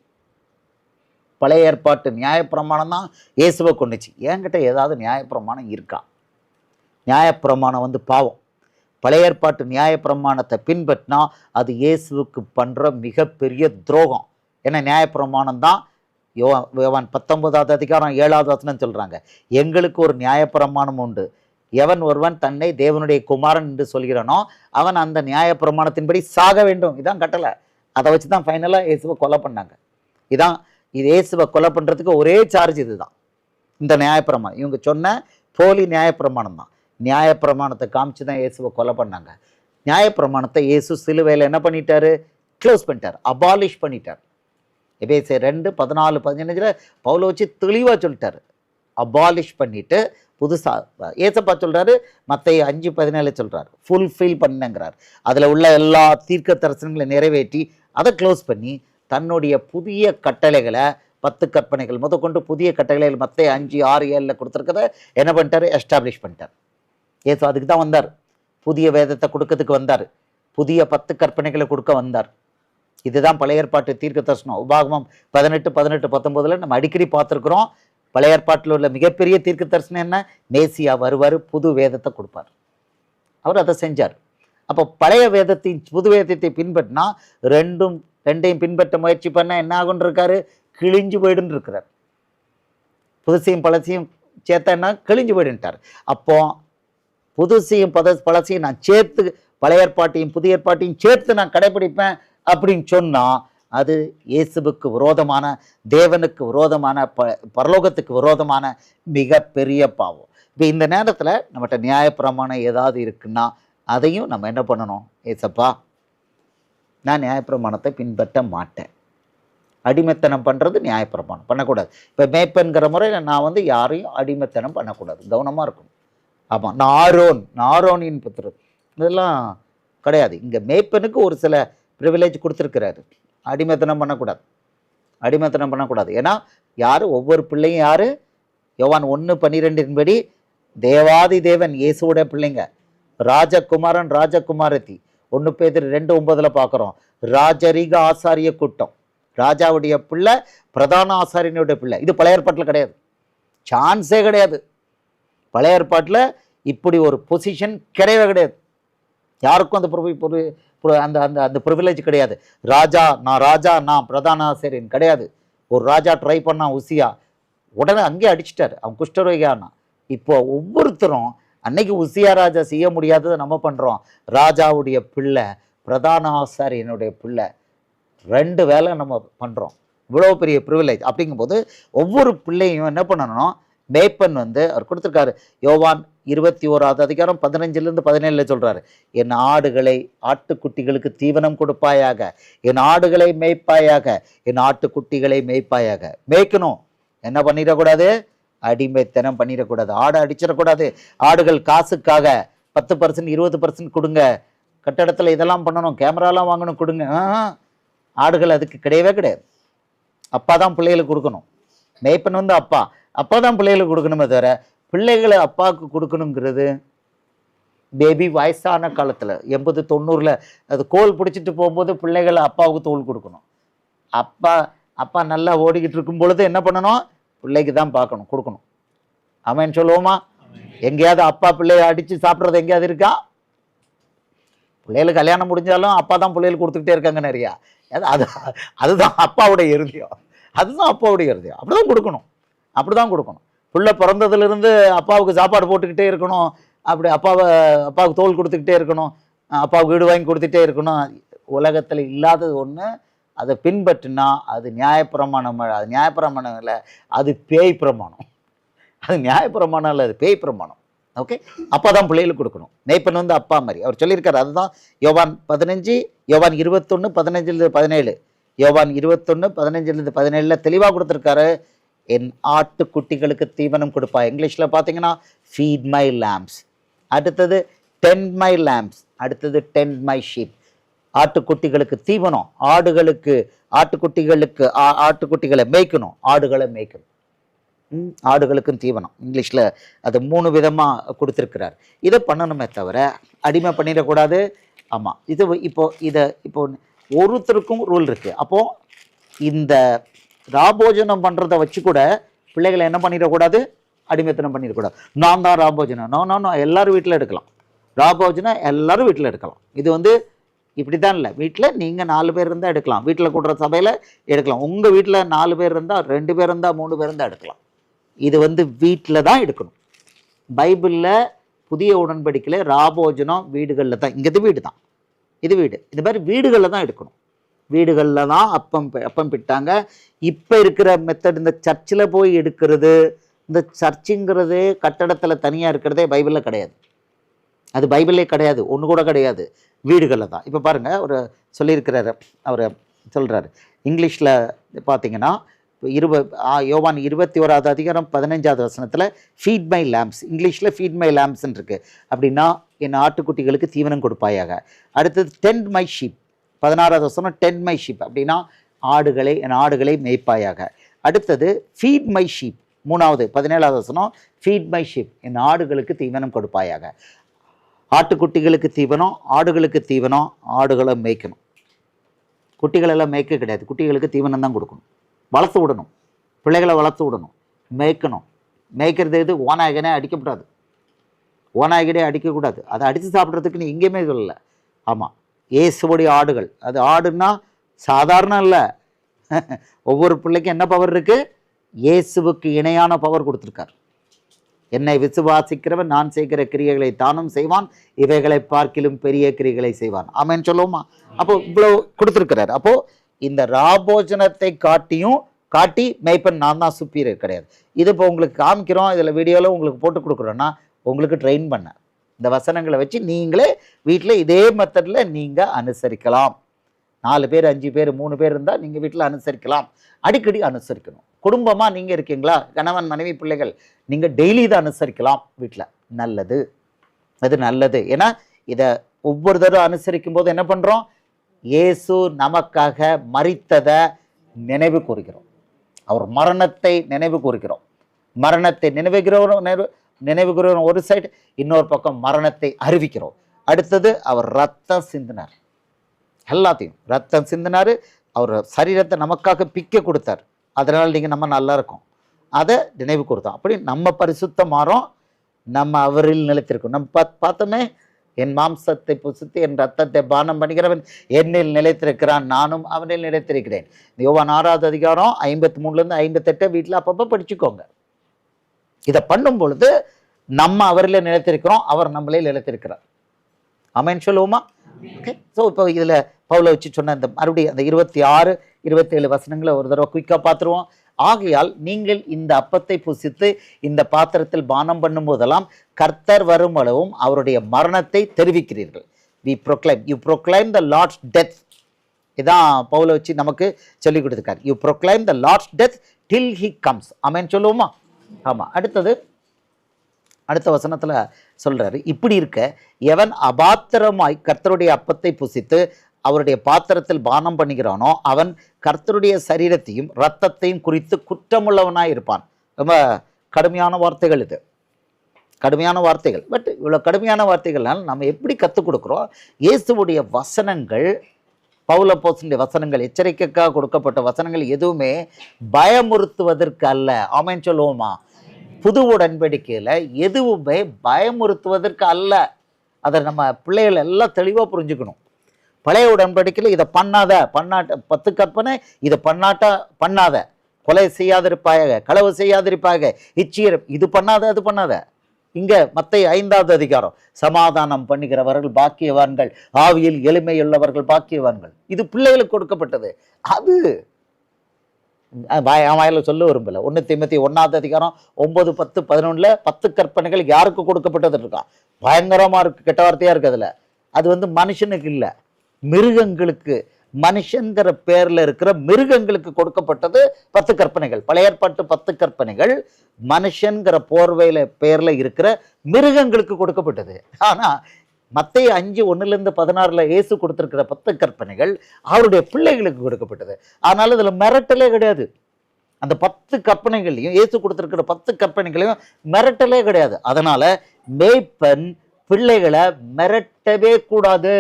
பழைய ஏற்பாட்டு நியாயப்பிரமாணம் தான் இயேசுவை கொண்டுச்சு. என்கிட்ட ஏதாவது நியாயப்பிரமாணம் இருக்கா? நியாயப்பிரமாணம் வந்து பாவம். பழைய ஏற்பாட்டு நியாயப்பிரமாணத்தை பின்பற்றினா அது இயேசுவுக்கு பண்ணுற மிகப்பெரிய துரோகம். ஏன்னா நியாயப்பிரமாணம் தான் யோவான் 19வது அதிகாரம் 7வது வசனம் சொல்கிறாங்க, எங்களுக்கு ஒரு நியாயப்பிரமாணம் உண்டு, எவன் ஒருவன் தன்னை தேவனுடைய குமாரன் என்று சொல்கிறானோ அவன் அந்த நியாயப்பிரமாணத்தின்படி சாக வேண்டும். இதான் கட்டளை. அதை வச்சு தான் ஃபைனலாக இயேசுவை கொலை பண்ணாங்க. இது இயேசுவை கொலை பண்ணுறதுக்கு ஒரே சார்ஜ் இதுதான், இந்த நியாயப்பிரமாணம். இவங்க சொன்ன போலி நியாயப்பிரமாணம் தான். நியாயப்பிரமாணத்தை காமிச்சு தான் இயேசுவை கொலை பண்ணாங்க. நியாயப்பிரமாணத்தை இயேசு சிலுவையில் என்ன பண்ணிட்டாரு? க்ளோஸ் பண்ணிட்டார், அபாலிஷ் பண்ணிட்டார். எபேசியர் 2:14-15 பவுலை வச்சு தெளிவாக சொல்லிட்டார். அபாலிஷ் பண்ணிட்டு புதுசாக ஏசப்பா சொல்கிறாரு. மத்தேயு 5:17 சொல்கிறார், ஃபுல்ஃபில் பண்ணுங்கிறார். அதில் உள்ள எல்லா தீர்க்க தரிசனங்களை நிறைவேற்றி அதை க்ளோஸ் பண்ணி தன்னுடைய புதிய கட்டளைகளை 10 கற்பனைகள் முதற்கொண்டு புதிய கட்டளைகள் மத்தேயு 5:6-7 கொடுத்துருக்கதை என்ன பண்ணிட்டார்? எஸ்டாப்ளிஷ் பண்ணிட்டார். ஏசு அதுக்கு தான் வந்தார். புதிய வேதத்தை கொடுக்கறதுக்கு வந்தார். புதிய 10 கற்பனைகளை கொடுக்க வந்தார். இதுதான் பழைய ஏற்பாட்டு தீர்க்க தரிசனம். உபாகமம் 18:19 நம்ம அடிக்கடி பார்த்துருக்குறோம். பழைய ஏற்பாட்டில் உள்ள மிகப்பெரிய தீர்க்க தரிசனம் என்ன? மேசியா வருவார், புது வேதத்தை கொடுப்பார். அவர் அதை செஞ்சார். அப்போ பழைய வேதத்தின் புது வேதத்தை பின்பற்றினா ரெண்டையும் பின்பற்ற முயற்சி பண்ண என்ன ஆகுன்னு இருக்காரு? கிழிஞ்சு போயிடுன்னு இருக்கிறார். புதுசையும் பழசையும் சேர்த்தா என்ன? கிழிஞ்சு போயிடுன்ட்டார். அப்போ புதுசையும் பழசையும் நான் சேர்த்து பழைய ஏற்பாட்டையும் புதிய ஏற்பாட்டையும் சேர்த்து நான் கடைபிடிப்பேன் அப்படின்னு சொன்னால் அது இயேசுவுக்கு விரோதமான, தேவனுக்கு விரோதமான, பரலோகத்துக்கு விரோதமான மிகப்பெரிய பாவம். இப்போ இந்த நேரத்தில் நம்மகிட்ட நியாயப்பிரமாணம் ஏதாவது இருக்குன்னா அதையும் நம்ம என்ன பண்ணணும்? ஏசப்பா, நான் நியாயப்பிரமாணத்தை பின்பற்ற மாட்டேன். அடிமைத்தனம் பண்ணுறது நியாயப்பிரமாணம் பண்ணக்கூடாது. இப்போ மேய்ப்பன்கிற முறையில் நான் வந்து யாரையும் அடிமைத்தனம் பண்ணக்கூடாது, கவனமாக இருக்கணும். ஆமாம், நாரோனின் புத்திரர் இதெல்லாம் கிடையாது. இங்கே மேய்ப்பனுக்கு ஒரு சில ப்ரிவிலேஜ் கொடுத்துருக்கிறாரு. அடிமைத்தனம் பண்ணக்கூடாது. ஏன்னா யார்? ஒவ்வொரு பிள்ளையும் யார்? யோவான் 1:12 படி தேவாதி தேவன் இயேசுவோட பிள்ளைங்க, ராஜகுமாரன் ராஜகுமாரத்தி. 1 பேதுரு 2:9 பார்க்குறோம். ராஜரீக ஆசாரிய கூட்டம், ராஜாவுடைய பிள்ளை, பிரதான ஆசாரியனுடைய பிள்ளை. இது பழைய ஏற்பாட்டில் கிடையாது, சான்ஸே கிடையாது. பழைய ஏற்பாட்டில் இப்படி ஒரு பொசிஷன் கிடையவே கிடையாது. யாருக்கும் அந்த ப்ரிவிலேஜ் கிடையாது. நான் பிரதான ஆசிரியன் கிடையாது. ஒரு ராஜா ட்ரை பண்ணான், உசியா, உடனே அங்கேயே அடிச்சிட்டாரு, அவன் குஷ்டரோகியானா. இப்போ ஒவ்வொருத்தரும் அன்னைக்கு உசியா ராஜா செய்ய முடியாததை நம்ம பண்ணுறோம். ராஜாவுடைய பிள்ளை, பிரதான ஆசாரியனுடைய பிள்ளை 2 வேலை நம்ம பண்ணுறோம். இவ்வளோ பெரிய ப்ரிவிலேஜ். அப்படிங்கும்போது ஒவ்வொரு பிள்ளையும் என்ன பண்ணணும்னா, மேய்ப்பன் வந்து அவர் கொடுத்துருக்காரு. யோவான் 21 அதிகாரம் 15லேருந்து 17 சொல்கிறாரு, என் ஆடுகளை ஆட்டுக்குட்டிகளுக்கு தீவனம் கொடுப்பாயாக, என் ஆடுகளை மேய்ப்பாயாக, என் ஆட்டுக்குட்டிகளை மேய்ப்பாயாக. மேய்க்கணும். என்ன பண்ணிடக்கூடாது? அடிமைத்தனம் பண்ணிடக்கூடாது. ஆடை அடிச்சிடக்கூடாது. ஆடுகள் காசுக்காக 10% 20% கொடுங்க, கட்டடத்தில் இதெல்லாம் பண்ணணும், கேமராலாம் வாங்கணும், கொடுங்க. ஆடுகள் அதுக்கு கிடையவே கிடையாது. அப்பா தான் பிள்ளைகளுக்கு கொடுக்கணும். மேய்ப்பன் வந்து அப்பா தான் பிள்ளைகளுக்கு கொடுக்கணுமே தவிர பிள்ளைகளை அப்பாவுக்கு கொடுக்கணுங்கிறது பேபி வயசான காலத்தில் 80-90 அது கோல் பிடிச்சிட்டு போகும்போது பிள்ளைகளை அப்பாவுக்கு தோல் கொடுக்கணும். அப்பா நல்லா ஓடிக்கிட்டு இருக்கும் பொழுது என்ன பண்ணணும்? பிள்ளைக்கு தான் பார்க்கணும், கொடுக்கணும். ஆமென் சொல்லுவோமா? எங்கேயாவது அப்பா பிள்ளைய அடித்து சாப்பிட்றது எங்கேயாவது இருக்கா? பிள்ளைகளுக்கு கல்யாணம் முடிஞ்சாலும் அப்பா தான் பிள்ளைகளுக்கு கொடுத்துக்கிட்டே இருக்காங்க நிறையா. அதுதான் அப்பாவுடைய இறுதியம். அதுதான் அப்பாவுடைய இறுதியம். அப்படிதான் கொடுக்கணும். பிள்ளை பிறந்ததுலேருந்து அப்பாவுக்கு சாப்பாடு போட்டுக்கிட்டே இருக்கணும், அப்படி அப்பாவுக்கு தோல் கொடுத்துக்கிட்டே இருக்கணும், அப்பாவுக்கு வீடு வாங்கி கொடுத்துட்டே இருக்கணும். உலகத்தில் இல்லாதது ஒன்று. அதை பின்பற்றினா அது நியாயப்பிரமாணம். அது நியாயப்பிரமாணம் இல்லை, அது பேய் பிரமாணம். அது நியாயப்பிரமாணம் இல்லை, அது பேய் பிரமாணம். ஓகே, அப்பா தான் பிள்ளைகளுக்கு கொடுக்கணும். மேய்ப்பன் வந்து அப்பா மாதிரி அவர் சொல்லியிருக்காரு. அதுதான் யோவான் 15, யோவான் 21 15-17, யோவான் 21 15-17 தெளிவாக கொடுத்துருக்காரு. என் ஆட்டுக்குட்டிகளுக்கு தீவனம் கொடுப்பா. இங்கிலீஷில் பார்த்தீங்கன்னா ஃபீட் மை லேம்ப்ஸ், அடுத்தது டெண்ட் மை லேம்ப்ஸ், அடுத்தது டெண்ட் மை ஷீப். ஆட்டுக்குட்டிகளுக்கு தீவனம், ஆட்டுக்குட்டிகளை மேய்க்கணும், ஆடுகளை மேய்க்கணும். ஆடுகளுக்கும் தீவனம். இங்கிலீஷில் அது 3 விதமாக கொடுத்துருக்கிறார். இதை பண்ணணுமே தவிர அடிமை பண்ணிடக்கூடாது. ஆமாம், இப்போ ஒருத்தருக்கும் ரூல் இருக்குது. அப்போது இந்த ராபோஜனம் பண்ணுறதை வச்சு கூட பிள்ளைகளை என்ன பண்ணிடக்கூடாது? அடிமைத்தனம் பண்ணிடக்கூடாது. நான் தான் ராபோஜனம். நோ, எல்லோரும் வீட்டில் எடுக்கலாம். ராபோஜனம் எல்லோரும் வீட்டில் எடுக்கலாம். இது வந்து இப்படி தான் இல்லை. வீட்டில் நீங்கள் 4 பேர் இருந்தால் எடுக்கலாம், வீட்டில் கூடுற சபையில் எடுக்கலாம். உங்கள் வீட்டில் 4 பேர் இருந்தால், 2 பேர் இருந்தால், 3 பேர் இருந்தால் எடுக்கலாம். இது வந்து வீட்டில் தான் எடுக்கணும். பைபிளில் புதிய உடன்படிக்கையில் ராபோஜனம் வீடுகளில் தான். இங்கே வீடு தான், இது வீடு. இது மாதிரி வீடுகளில் தான் எடுக்கணும். வீடுகளில் தான் அப்பம் பிட்டாங்க. இப்போ இருக்கிற மெத்தட் இந்த சர்ச்சில் போய் எடுக்கிறது, இந்த சர்ச்சுங்கிறது கட்டடத்தில் தனியாக இருக்கிறதே பைபிளில் கிடையாது. அது பைபிளே கிடையாது, ஒன்று கூட கிடையாது. வீடுகளில் தான். இப்போ பாருங்கள், ஒரு சொல்லியிருக்கிறார், அவர் சொல்கிறாரு இங்கிலீஷில் பார்த்தீங்கன்னா யோவான் 21 அதிகாரம் 15வது வசனத்தில் ஃபீட் மை லேம்ப்ஸ், இங்கிலீஷில் ஃபீட் மை லேம்ப்ஸ்ன்னு இருக்குது. அப்படின்னா என் ஆட்டுக்குட்டிகளுக்கு தீவனம் கொடுப்பாயாக. அடுத்தது டெண்ட் மை ஷீப், 16வது வசனம் டெண்ட் மை ஷீப் அப்படின்னா என் ஆடுகளை மேய்ப்பாயாக. அடுத்தது ஃபீட் மை ஷீப், 3வது 17வது வசனம் ஃபீட் மை ஷீப், என் ஆடுகளுக்கு தீவனம் கொடுப்பாயாக. ஆட்டுக்குட்டிகளுக்கு தீவனம், ஆடுகளுக்கு தீவனம், ஆடுகளை மேய்க்கணும். குட்டிகளெல்லாம் மேய்க்க கிடையாது, குட்டிகளுக்கு தீவனம் தான் கொடுக்கணும். வளர்த்து விடணும், பிள்ளைகளை வளர்த்து விடணும், மேய்க்கணும். மேய்க்கிறது எது? ஓநாயகனே அடிக்கப்படாது, ஓநாயகனே அடிக்கக்கூடாது. அதை அடித்து சாப்பிட்றதுக்கு நீ எங்கேயுமே சொல்லலை. ஆமாம், இயேசுவுடைய ஆடுகள். அது ஆடுன்னா சாதாரண இல்லை. ஒவ்வொரு பிள்ளைக்கும் என்ன பவர் இருக்குது? இயேசுவுக்கு இணையான பவர் கொடுத்துருக்கார். என்னை விசுவாசிக்கிறவன் நான் செய்கிற கிரியைகளை தானும் செய்வான், இவைகளை பார்க்கிலும் பெரிய கிரியைகளை செய்வான். ஆமென் சொல்லுவோமா? அப்போ இவ்வளோ கொடுத்துருக்கிறார். அப்போது இந்த ராபோஜனத்தை காட்டி மேய்ப்பன் நான் தான் சுப்பீரியர் கிடையாது. இது இப்போ உங்களுக்கு காமிக்கிறோம், இதில் வீடியோவில் உங்களுக்கு போட்டு கொடுக்குறோன்னா உங்களுக்கு ட்ரெயின் பண்ண இந்த வசனங்களை வச்சு நீங்களே வீட்டில் இதே மெத்தடில் நீங்கள் அனுசரிக்கலாம். 4 பேர் 5 பேர் 3 பேர் இருந்தால் நீங்கள் வீட்டில் அனுசரிக்கலாம். அடிக்கடி அனுசரிக்கணும். குடும்பமாக நீங்கள் இருக்கீங்களா, கணவன் மனைவி பிள்ளைகள், நீங்கள் டெய்லி இதை அனுசரிக்கலாம் வீட்டில். நல்லது, அது நல்லது. ஏன்னா இதை ஒவ்வொரு தடவை அனுசரிக்கும் போது என்ன பண்ணுறோம்? இயேசு நமக்காக மரித்ததை நினைவு கூறுகிறோம். அவர் மரணத்தை நினைவு கூறுகிறோம். மரணத்தை நினைவு கூறுகிறோம் ஒரு சைடு, இன்னொரு பக்கம் மரணத்தை அறிவிக்கிறோம். அடுத்தது அவர் ரத்தம் சிந்தினார், எல்லாத்தையும் ரத்தம் சிந்தினார். அவர் சரீரத்தை நமக்காக பிக்க கொடுத்தார். அதனால் நீங்கள் நம்ம நல்லா இருக்கோம், அதை நினைவு கொடுத்தோம். அப்படி நம்ம பரிசுத்தமாறோம், நம்ம அவரில் நிலைத்திருக்கோம். நம்ம பார்த்தோமே, என் மாம்சத்தை புசித்து என் ரத்தத்தை பானம் பண்ணுகிறவன் என்னில் நிலைத்திருக்கிறான், நானும் அவனில் நிலைத்திருக்கிறேன். யோவான் 6வது அதிகாரம் 53லேருந்து 58 வீட்டில் அப்பப்போ படிச்சுக்கோங்க. இதை பண்ணும் பொழுது நம்ம அவரில் நிலைத்திருக்கிறோம், அவர் நம்மளே நிலைத்திருக்கிறார். ஆமென் சொல்லுவோமா? ஓகே. ஸோ இப்போ இதில் பவுலை வச்சு சொன்ன இந்த மறுபடியும் அந்த 26, 27 வசனங்களை ஒரு தடவை குயிக்காக பார்த்துருவோம். ஆகையால் நீங்கள் இந்த அப்பத்தை புசித்து இந்த பாத்திரத்தில் பானம் பண்ணும் போதெல்லாம் கர்த்தர் வரும் அளவும் அவருடைய மரணத்தை தெரிவிக்கிறீர்கள். You proclaim the Lord's death. இதான் பவுலை வச்சு நமக்கு சொல்லி கொடுத்துருக்காரு. You proclaim the Lord's death till he comes. Amen சொல்லுவோமா? ஆமாம். அடுத்த வசனத்தில் சொல்றாரு, இப்படி இருக்க எவன் அபாத்திரமாய் கர்த்தருடைய அப்பத்தை புசித்து அவருடைய பாத்திரத்தில் பானம் பண்ணுகிறானோ அவன் கர்த்தருடைய சரீரத்தையும் இரத்தத்தையும் குறித்து குற்றமுள்ளவனாய் இருப்பான். ரொம்ப கடுமையான வார்த்தைகள் இது, கடுமையான வார்த்தைகள். பட் இவ்வளோ கடுமையான வார்த்தைகள்னால் நம்ம எப்படி கற்றுக் கொடுக்குறோம்? இயேசுவுடைய வசனங்கள், பவுல் அப்போஸ்தலனுடைய வசனங்கள், எச்சரிக்கைக்காக கொடுக்கப்பட்ட வசனங்கள் எதுவுமே பயமுறுத்துவதற்கு அல்ல. ஆமென் சொல்லுவோமா? புது உடன்படிக்கையில் எதுவுமே பயமுறுத்துவதற்கு அல்ல. அதை நம்ம பிள்ளைகள் எல்லாம் தெளிவாக புரிஞ்சுக்கணும். பழைய உடன்படிக்கையில் இதை பண்ணாத, 10 கற்பனை, இதை பண்ணாத, கொலை செய்யாதிருப்பாயாக, களவு செய்யாதிருப்பாக, இச்சீரம், இது பண்ணாத, அது பண்ணாத. இங்கே மத்தேயு 5வது அதிகாரம், சமாதானம் பண்ணுகிறவர்கள் பாக்கியவான்கள், ஆவியில் எளிமையுள்ளவர்கள் பாக்கியவான்கள். இது பிள்ளைகளுக்கு கொடுக்கப்பட்டது. அது வாயில சொல்ல விரும்பல. 1 தீமோத்தேயு 1வது அதிகாரம் 9, 10, 11 10 கற்பனைகள் யாருக்கு கொடுக்கப்பட்டது இருக்கா? பயங்கரமா இருக்கு, கெட்ட வார்த்தையா இருக்கு. அதுல அது மனுஷனுக்கு இல்லை, மிருகங்களுக்கு, மனுஷங்கிற பேர்ல இருக்கிற மிருகங்களுக்கு கொடுக்கப்பட்டது 10 கற்பனைகள். பழைய ஏற்பாட்டு 10 கற்பனைகள் மனுஷன்கிற போர்வையில பேர்ல இருக்கிற மிருகங்களுக்கு கொடுக்கப்பட்டது. ஆனா மத்தேயு 5:1-16 இயேசு கொடுத்திருக்கிற 10 கற்பனைகள் அவருடைய பிள்ளைகளுக்கு கொடுக்கப்பட்டது. அதனால இதுல மிரட்டலே கிடையாது. அந்த 10 கற்பனைகளையும், இயேசு கொடுத்திருக்கிற 10 கற்பனைகளையும் மிரட்டலே கிடையாது. அதனால மேய்ப்பன் பிள்ளைகளை மிரட்டவே கூடாது.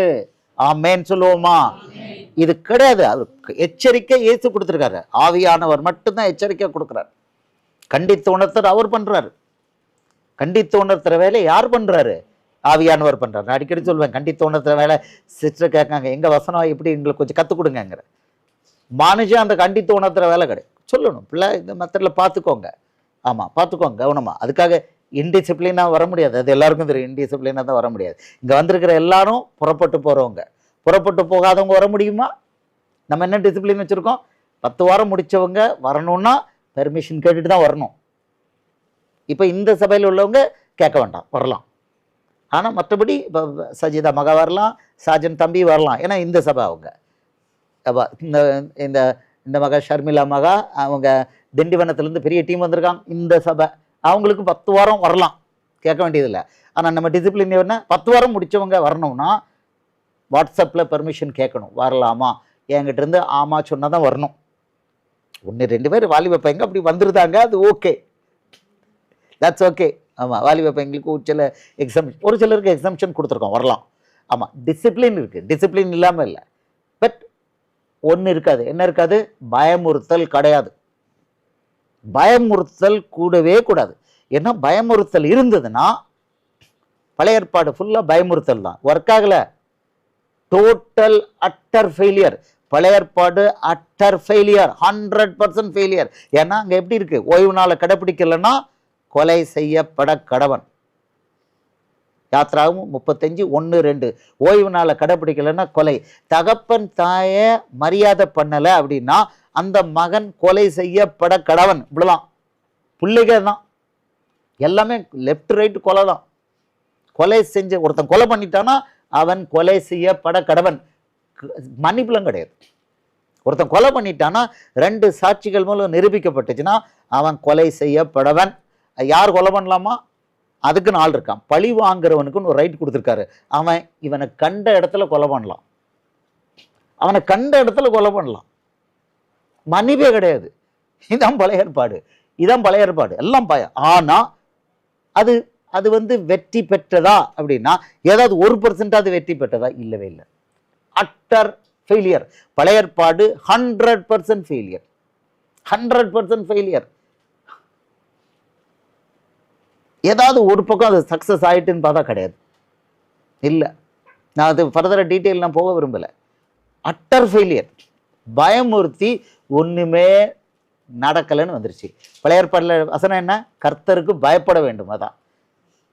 ஆமென் சொல்லுவோமா? இது கிடையாது. அவருக்கு எச்சரிக்கை இயேசு கொடுத்திருக்காரு. ஆவியானவர் மட்டும்தான் எச்சரிக்கை கொடுக்கிறார். கண்டித்து உணர்த்தர் அவர் பண்றாரு. கண்டித்து உணர்த்துற வேலை யார் பண்றாரு? ஆவியானவர் பண்றாரு. நான் அடிக்கடி சொல்வேன், கண்டித்து உணர்த்துற வேலை. சிஸ்டர் கேட்காங்க, எங்க வசனம் எப்படி எங்களுக்கு கொஞ்சம் கற்றுக் கொடுங்கிற. மனுஷன் அந்த கண்டித்து உணர்த்துற வேலை கிடையாது. சொல்லணும், பிள்ளை இந்த மெத்தடில் பார்த்துக்கோங்க. ஆமாம், பார்த்துக்கோங்க கவனமாக. அதுக்காக இன்டிசிப்ளினாக வர முடியாது. அது எல்லாருக்கும் தெரியும், இன்டிசிப்ளினாக தான் வர முடியாது. இங்கே வந்திருக்கிற எல்லாரும் புறப்பட்டு போகிறவங்க. புறப்பட்டு போகாதவங்க வர முடியுமா? நம்ம என்ன டிசிப்ளின் வச்சுருக்கோம்? 10 வாரம் முடித்தவங்க வரணும்னா பெர்மிஷன் கேட்டுட்டு தான் வரணும். இப்போ இந்த சபையில் உள்ளவங்க கேட்க வேண்டாம், வரலாம். ஆனால் மற்றபடி இப்போ சஜிதா மகா வரலாம், சாஜன் தம்பி வரலாம். ஏன்னா இந்த சபை அவங்க இந்த இந்த இந்த மகா ஷர்மிளா மகா அவங்க திண்டிவனத்துலேருந்து பெரிய டீம் வந்திருக்காங்க. இந்த சபை அவங்களுக்கு 10 வாரம் வரலாம், கேட்க வேண்டியதில்லை. ஆனால் நம்ம டிசிப்ளின் என்ன, 10 வாரம் முடித்தவங்க வரணும்னா வாட்ஸ்அப்பில் பெர்மிஷன் கேட்கணும். வரலாமா? என்கிட்ட இருந்து ஆமாம் சொன்னால் தான் வரணும். 1-2 பேர் வாலிப பையங்க அப்படி வந்துருந்தாங்க, அது ஓகே, தட்ஸ் ஓகே. ஆமாம், வாலிப பையங்களுக்கு ஒரு சிலருக்கு எக்ஸம்ஷன் கொடுத்துருக்கோம், வரலாம். ஆமாம், டிசிப்ளின் இருக்குது, டிசிப்ளின் இல்லாமல் இல்லை. பட் ஒன்று இருக்காது. என்ன இருக்காது? பயமுறுத்தல் கிடையாது. பயமுறுத்தல் கூடவே கூடாது. ஏன்னா பயமுறுத்தல் இருந்ததுன்னா பழைய ஏற்பாடு ஃபுல்லாக பயமுறுத்தல் தான், ஒர்க் ஆகலை. Total utter failure. பழைய ஏற்பாடு அட்டர் ஃபெயிலியர், 100% ஃபெயிலியர். ஏன்னா அங்கே எப்படி இருக்கு? ஓய்வு நாளை கடைப்பிடிக்கலன்னா கொலை செய்யப்பட கடவன். யாத்ராவும் 35:1-2. ஓய்வு நாளை கடைப்பிடிக்கலன்னா கொலை. தகப்பன் தாயை மரியாதை பண்ணலை அப்படின்னா அந்த மகன் கொலை செய்யப்பட கடவன். இப்படிலாம் பிள்ளைகள் தான் எல்லாமே லெஃப்ட் ரைட் கொலை தான். கொலை செஞ்ச ஒருத்தன் கொலை பண்ணிட்டானா அவன் கொலை செய்யப்பட கடவன். மன்னிப்புலாம் கிடையாது. ஒருத்தன் கொலை பண்ணிட்டானா 2 சாட்சிகள் மூலம் நிரூபிக்கப்பட்டுச்சுன்னா அவன் கொலை செய்யப்படவன். யார் கொலை பண்ணலாமா? அதுக்குன்னு ஆள் இருக்கான். பழி வாங்குறவனுக்குன்னு ஒரு ரைட் கொடுத்துருக்காரு. அவன் இவனை கண்ட இடத்துல கொலை பண்ணலாம், அவனை கண்ட இடத்துல கொலை பண்ணலாம். மன்னிப்பே கிடையாது. இதான் பழைய ஏற்பாடு, இதான் பழைய ஏற்பாடு, எல்லாம் பயம். ஆனால் அது அது வெற்றி பெற்றதா அப்படின்னா ஏதாவது 1% வெற்றி பெற்றதா? இல்லவே இல்லை. Utter failure. பழைய ஏற்பாடு 100% ஃபெயிலியர், 100% ஃபெயிலியர். ஏதாவது ஒரு பக்கம் அது சக்ஸஸ் ஆகிட்டுன்னு பார்த்தா கிடையாது. இல்லை, நான் அது ஃபர்தராக டீட்டெயில் நான் போக விரும்பலை. Utter failure. பயமுறுத்தி ஒன்றுமே நடக்கலைன்னு வந்துருச்சு. பழைய ஏற்பாடில் வசனம் என்ன? கர்த்தருக்கு பயப்பட வேண்டும். அதான்.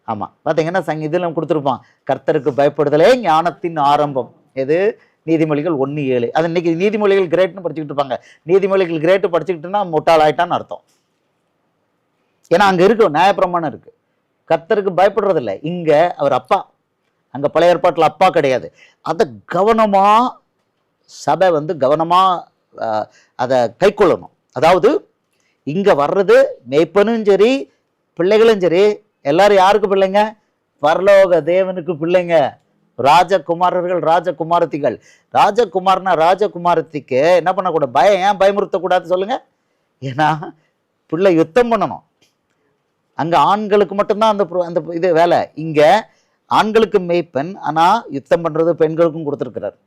ஆமாம், பார்த்தீங்கன்னா இதில் கொடுத்துருப்பான், கர்த்தருக்கு பயப்படுதலே ஞானத்தின் ஆரம்பம். எது? நீதிமொழிகள் 1:7. அது இன்னைக்கு நீதிமொழிகள் கிரேட்னு படிச்சுக்கிட்டு இருப்பாங்க. நீதிமொழிகள் கிரேட்டு படிச்சுக்கிட்டுன்னா முட்டாள் ஆயிட்டான்னு அர்த்தம். ஏன்னா அங்கே இருக்கு, நியாயப்பிரமாணம் இருக்கு. கர்த்தருக்கு பயப்படுறதில்லை. இங்கே அவர் அப்பா, அங்கே பழைய ஏற்பாட்டில் அப்பா கிடையாது. அதை கவனமாக சபை வந்து கவனமாக அதை கை கொள்ளணும். அதாவது இங்கே வர்றது மேய்ப்பனும் சரி பிள்ளைகளும் சரி எல்லாரும் யாருக்கு பிள்ளைங்க? பரலோக தேவனுக்கு பிள்ளைங்க. ராஜகுமாரர்கள் ராஜகுமாரத்திகள். ராஜகுமார்னா ராஜகுமாரத்திக்கு என்ன பண்ணக்கூடாது? பயம். ஏன் பயமுறுத்தக்கூடாது சொல்லுங்க? ஏன்னா பிள்ளை யுத்தம் பண்ணணும். அங்கே ஆண்களுக்கு மட்டும்தான் அந்த அந்த இது வேலை. இங்கே ஆண்களுக்கு மேய்ப்பன், ஆனால் யுத்தம் பண்ணுறது பெண்களுக்கும் கொடுத்துருக்கிறார்.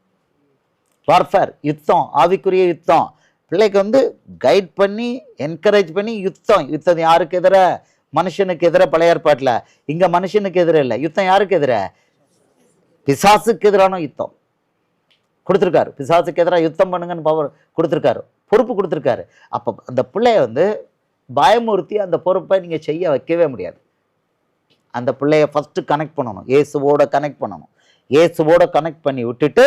வார்ஃபேர், யுத்தம், ஆவிக்குரிய யுத்தம். பிள்ளைக்கு வந்து கைட் பண்ணி என்கரேஜ் பண்ணி யுத்தம். யுத்தம் யாருக்கு எதிர? மனுஷனுக்கு எதிர. பழைய ஏற்பாட்டில். இங்கே மனுஷனுக்கு எதிர இல்லை. யுத்தம் யாருக்கு எதிர? பிசாசுக்கு எதிரான யுத்தம் கொடுத்துருக்காரு. பிசாசுக்கு எதிராக யுத்தம் பண்ணுங்கன்னு பவர் கொடுத்துருக்காரு, பொறுப்பு கொடுத்துருக்காரு. அப்போ அந்த பிள்ளைய வந்து பயமுறுத்தி அந்த பொறுப்பை நீங்கள் செய்ய வைக்கவே முடியாது. அந்த பிள்ளைய ஃபஸ்ட்டு கனெக்ட் பண்ணணும், இயேசுவோட கனெக்ட் பண்ணணும். இயேசுவோட கனெக்ட் பண்ணி விட்டுட்டு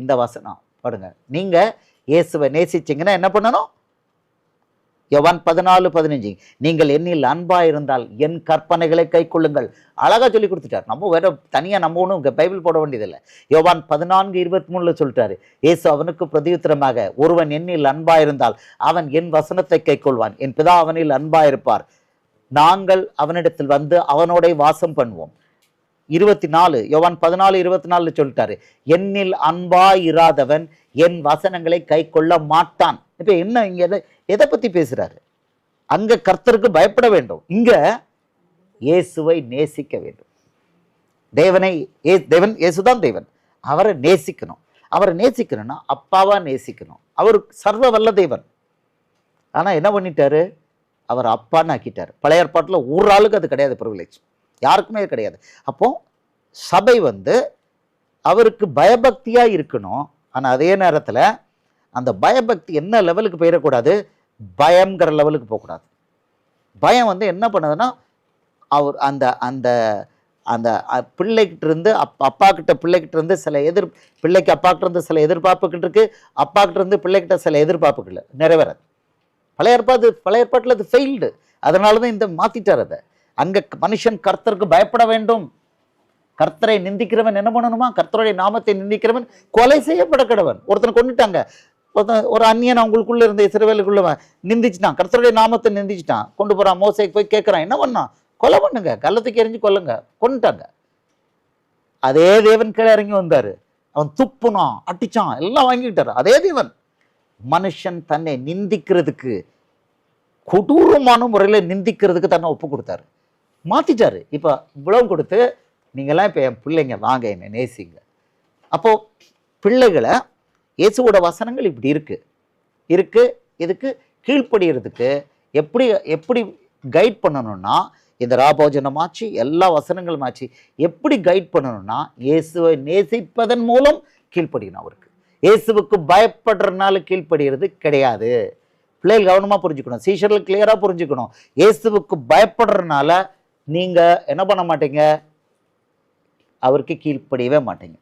இந்த வசனம் படுங்க. நீங்கள் இயேசுவை நேசிச்சிங்கன்னா என்ன பண்ணணும்? யோவான் 14:15, நீங்கள் என்னில் அன்பா இருந்தால் என் கற்பனைகளை கை கொள்ளுங்கள். அழகா சொல்லி கொடுத்துட்டார். நம்ம வேற தனியாக நம்ம ஒன்றும் பைபிள் போட வேண்டியதில்லை. யோவான் 14:23 சொல்லிட்டாரு. இயேசு அவனுக்கு பிரதியுத்தரமாக, ஒருவன் என்னில் அன்பா இருந்தால் அவன் என் வசனத்தை கை கொள்வான், என் பிதா அவனில் அன்பா இருப்பார், நாங்கள் அவனிடத்தில் வந்து அவனோட வாசம் பண்ணுவோம். 24 யோவான் 14:24 சொல்லிட்டாரு, என்னில் அன்பா இராதவன் என் வசனங்களை கை கொள்ள மாட்டான். இப்ப என்ன இங்க எதை பத்தி பேசுறாரு? அங்க கர்த்தருக்கு பயப்பட வேண்டும், இங்க இயேசுவை நேசிக்க வேண்டும். தேவன் இயேசுதான் தேவன். அவரை நேசிக்கணும். அவரை நேசிக்கணும்னா அப்பாவா நேசிக்கணும். அவர் சர்வ வல்ல தேவன். ஆனா என்ன பண்ணிட்டாரு? அவர் அப்பான்னு ஆக்கிட்டார். பழைய ஏற்பாட்டில் ஒரு ஆளுக்கு அது கிடையாது, ப்ரிவிலேஜ் யாருக்குமே கிடையாது. அப்போ சபை வந்து அவருக்கு பயபக்தியா இருக்கணும். ஆனால் அதே நேரத்தில் அந்த பயபக்தி என்ன லெவலுக்கு போயிடக்கூடாது? பயம்ங்கிற லெவலுக்கு போகக்கூடாது. பயம் வந்து என்ன பண்ணுதுன்னா, அவர் அந்த அந்த அந்த பிள்ளைகிட்ட இருந்து அப்பா கிட்ட பிள்ளைகிட்ட இருந்து சில பிள்ளைக்கு அப்பா கிட்ட இருந்து சில எதிர்பார்ப்புக்கிட்டு இருக்கு, அப்பா கிட்ட இருந்து பிள்ளைகிட்ட சில எதிர்பார்ப்புகள் நிறைவேறாது. பழைய ஏற்பாட்டில் அது ஃபெயில்டு. அதனால தான் இந்த மாத்திட்டார் அதை. அங்கே மனுஷன் கர்த்தருக்கு பயப்பட வேண்டும். கர்த்தரை நிந்திக்கிறவன் என்ன பண்ணணுமா? கர்த்தருடைய நாமத்தை நிந்திக்கிறவன் கொலை செய்யப்பட கடவன். ஒருத்தனை கொண்டுட்டாங்க, ஒரு அந்நியன் அவங்களுக்குள்ள இருந்த இஸ்ரவேலுக்குள்ள நிந்திச்சிட்டான், கர்த்தருடைய நாமத்தை நிந்திச்சிட்டான், கொண்டு போறான். மோசேக்கு போய் கேட்கறான், என்ன பண்ணான்? கொலை பண்ணுங்க, கள்ளத்துக்கு எரிஞ்சு கொல்லுங்க. கொண்டுட்டாங்க. அதே தேவன் கீழே இறங்கி வந்தாரு. அவன் துப்புனான், அட்டிச்சான், எல்லாம் வாங்கிட்டாரு. அதே தேவன் மனுஷன் தன்னை நிந்திக்கிறதுக்கு, கொடூரமான முறையில் நிந்திக்கிறதுக்கு தன்னை ஒப்பு கொடுத்தாரு, மாத்திட்டாரு. இப்போ இவ்வளவு கொடுத்து நீங்களாம் இப்போ என் பிள்ளைங்க வாங்க, என்னை நேசிங்க. அப்போ பிள்ளைகளை இயேசுவோட வசனங்கள் இப்படி இருக்கு. இதுக்கு கீழ்ப்படுகிறதுக்கு எப்படி கைட் பண்ணணும்னா, இந்த ராபோஜனமாச்சு எல்லா வசனங்களுமாச்சு எப்படி கைட் பண்ணணும்னா, இயேசுவை நேசிப்பதன் மூலம் கீழ்ப்படியணும். அவருக்கு இயேசுவுக்கு பயப்படுறதுனால கீழ்ப்படுகிறது கிடையாது. பிள்ளைகள் கவனமாக புரிஞ்சுக்கணும், சீஷர்கள் கிளியராக புரிஞ்சுக்கணும். இயேசுவுக்கு பயப்படுறதுனால நீங்கள் என்ன பண்ண மாட்டீங்க? அவருக்கு கீழ்ப்படியவே மாட்டீங்க.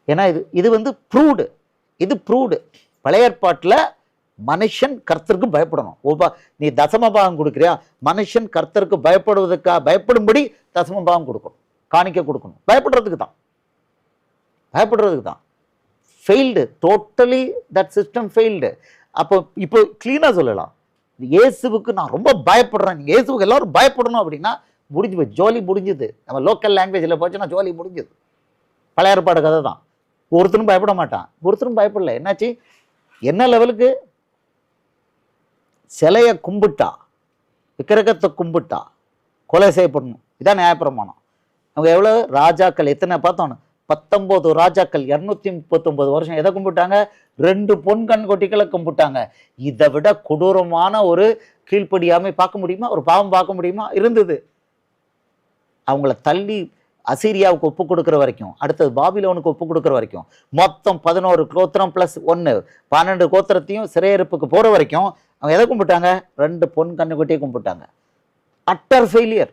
ஏன்னா இது வந்து ப்ரூவ்டு. இது ப்ரூவ்டு. பழைய ஏற்பாட்டில் மனுஷன் கர்த்தருக்கு பயப்படணும். நீ தசமபாகம் கொடுக்குறியா, மனுஷன் கர்த்தருக்கு பயப்படும்படி தசமபாகம் கொடுக்கணும், காணிக்க கொடுக்கணும். பயப்படுறதுக்கு தான். Failed, totally that system failed. அப்போ இப்போ கிளீனாக சொல்லலாம், இயேசுவுக்கு நான் ரொம்ப பயப்படுறேன், நீங்கள் இயேசுவுக்கு எல்லாரும் பயப்படணும் அப்படின்னா முடிஞ்சு போய் ஜோலி முடிஞ்சுது. நம்ம லோக்கல் லாங்குவேஜில் போச்சுன்னா ஜோலி முடிஞ்சுது. பழைய ஏற்பாடு கதை தான். ஒருத்தரும் பயப்பட மாட்டான், ஒருத்தரும் பயப்படல. என்னாச்சு? என்ன லெவலுக்கு? சிலையை கும்பிட்டா, விக்கிரகத்தை கும்பிட்டா கொலை செய்யப்படணும். இதான் நியாயப்பிரமாணம். அவங்க எவ்வளோ ராஜாக்கள், எத்தனை பார்த்தோன்னு 19 ராஜாக்கள் 239 வருஷம் எதை கும்பிட்டாங்க? 2 பொன் கண்கொட்டிகளை கும்பிட்டாங்க. இதை விட கொடூரமான ஒரு கீழ்ப்படியாமை பார்க்க முடியுமா? ஒரு பாவம் பார்க்க முடியுமா? இருந்தது. அவங்கள தள்ளி அசீரியாவுக்கு ஒப்பு கொடுக்குற வரைக்கும், அடுத்தது பாபிலோனுக்கு ஒப்பு கொடுக்குற வரைக்கும், மொத்தம் 11 கோத்திரம் ப்ளஸ் 1 12 கோத்திரத்தையும் சிறையிருப்புக்கு போகிற வரைக்கும் அவங்க எதை கும்பிட்டாங்க? 2 பொன் கண்ணுக்குட்டியை கும்பிட்டாங்க. Utter failure.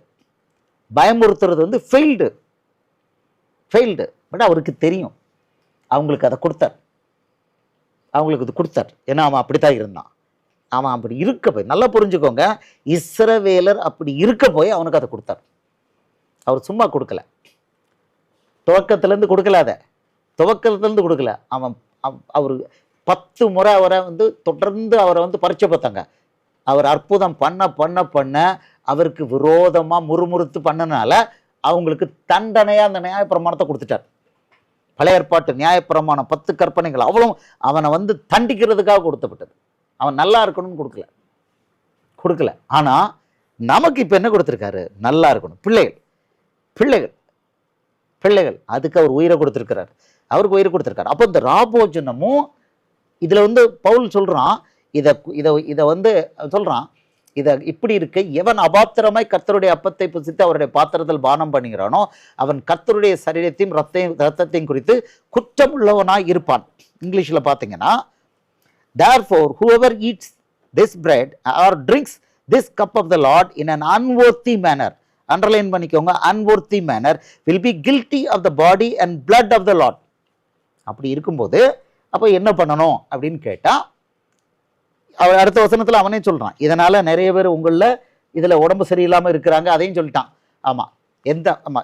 பயமுறுத்துறது வந்து ஃபெயில்டு. பட் அவருக்கு தெரியும் அவங்களுக்கு அதை கொடுத்தார். அவங்களுக்கு இது கொடுத்தார். ஏன்னா அவன் அப்படித்தான் இருந்தான். அவன் அப்படி இருக்க போய், நல்லா புரிஞ்சுக்கோங்க, இஸ்ரவேலர் அப்படி இருக்க போய் அவனுக்கு அதை கொடுத்தார். அவர் சும்மா கொடுக்கல, துவக்கத்திலேருந்து கொடுக்கல, அதை துவக்கத்திலேருந்து கொடுக்கல. அவர் 10 முறை அவரை தொடர்ந்து அவரை பரீட்சை பார்த்தாங்க. அவர் அற்புதம் பண்ண பண்ண பண்ண அவருக்கு விரோதமாக முறுமுறுத்து பண்ணனால அவங்களுக்கு தண்டனையாக அந்த நியாயப்பிரமாணத்தை கொடுத்துட்டார். பழைய ஏற்பாட்டு நியாயப்பிரமாணம் 10 கற்பனைகள் அவ்வளோ அவனை தண்டிக்கிறதுக்காக கொடுத்தப்பட்டது. அவன் நல்லா இருக்கணும்னு கொடுக்கல. ஆனால் நமக்கு இப்போ என்ன கொடுத்துருக்காரு? நல்லா இருக்கணும். பிள்ளைகள் அதுக்கு அவர் உயிரை கொடுத்துருக்கிறார். அவருக்கு உயிரை கொடுத்துருக்காரு. அப்போ இந்த ராபோஜனமும் இதில் பவுல் சொல்கிறான், இதை சொல்கிறான், இதை இப்படி இருக்க, எவன் அபாத்திரமாய் கர்த்தருடைய அப்பத்தை புசித்து அவருடைய பாத்திரத்தில் பானம் பண்ணுகிறானோ அவன் கர்த்தருடைய சரீரத்தையும் ரத்தத்தையும் குறித்து குற்றமுள்ளவனாய் இருப்பான். இங்கிலீஷில் பார்த்தீங்கன்னா, therefore whoever eats this bread or drinks this cup of the Lord in an unworthy manner, underline பண்ணிக்கோங்க, unworthy manner, will be guilty of the body and blood of the Lord. அப்படி இருக்கும்போது அப்போ என்ன பண்ணணும் அப்படின்னு கேட்டால், அவர் அடுத்த வசனத்தில் அவனே சொல்கிறான், இதனால் நிறைய பேர் உங்களில் இதில் உடம்பு சரியில்லாமல் இருக்கிறாங்க, அதையும் சொல்லிட்டான். ஆமாம்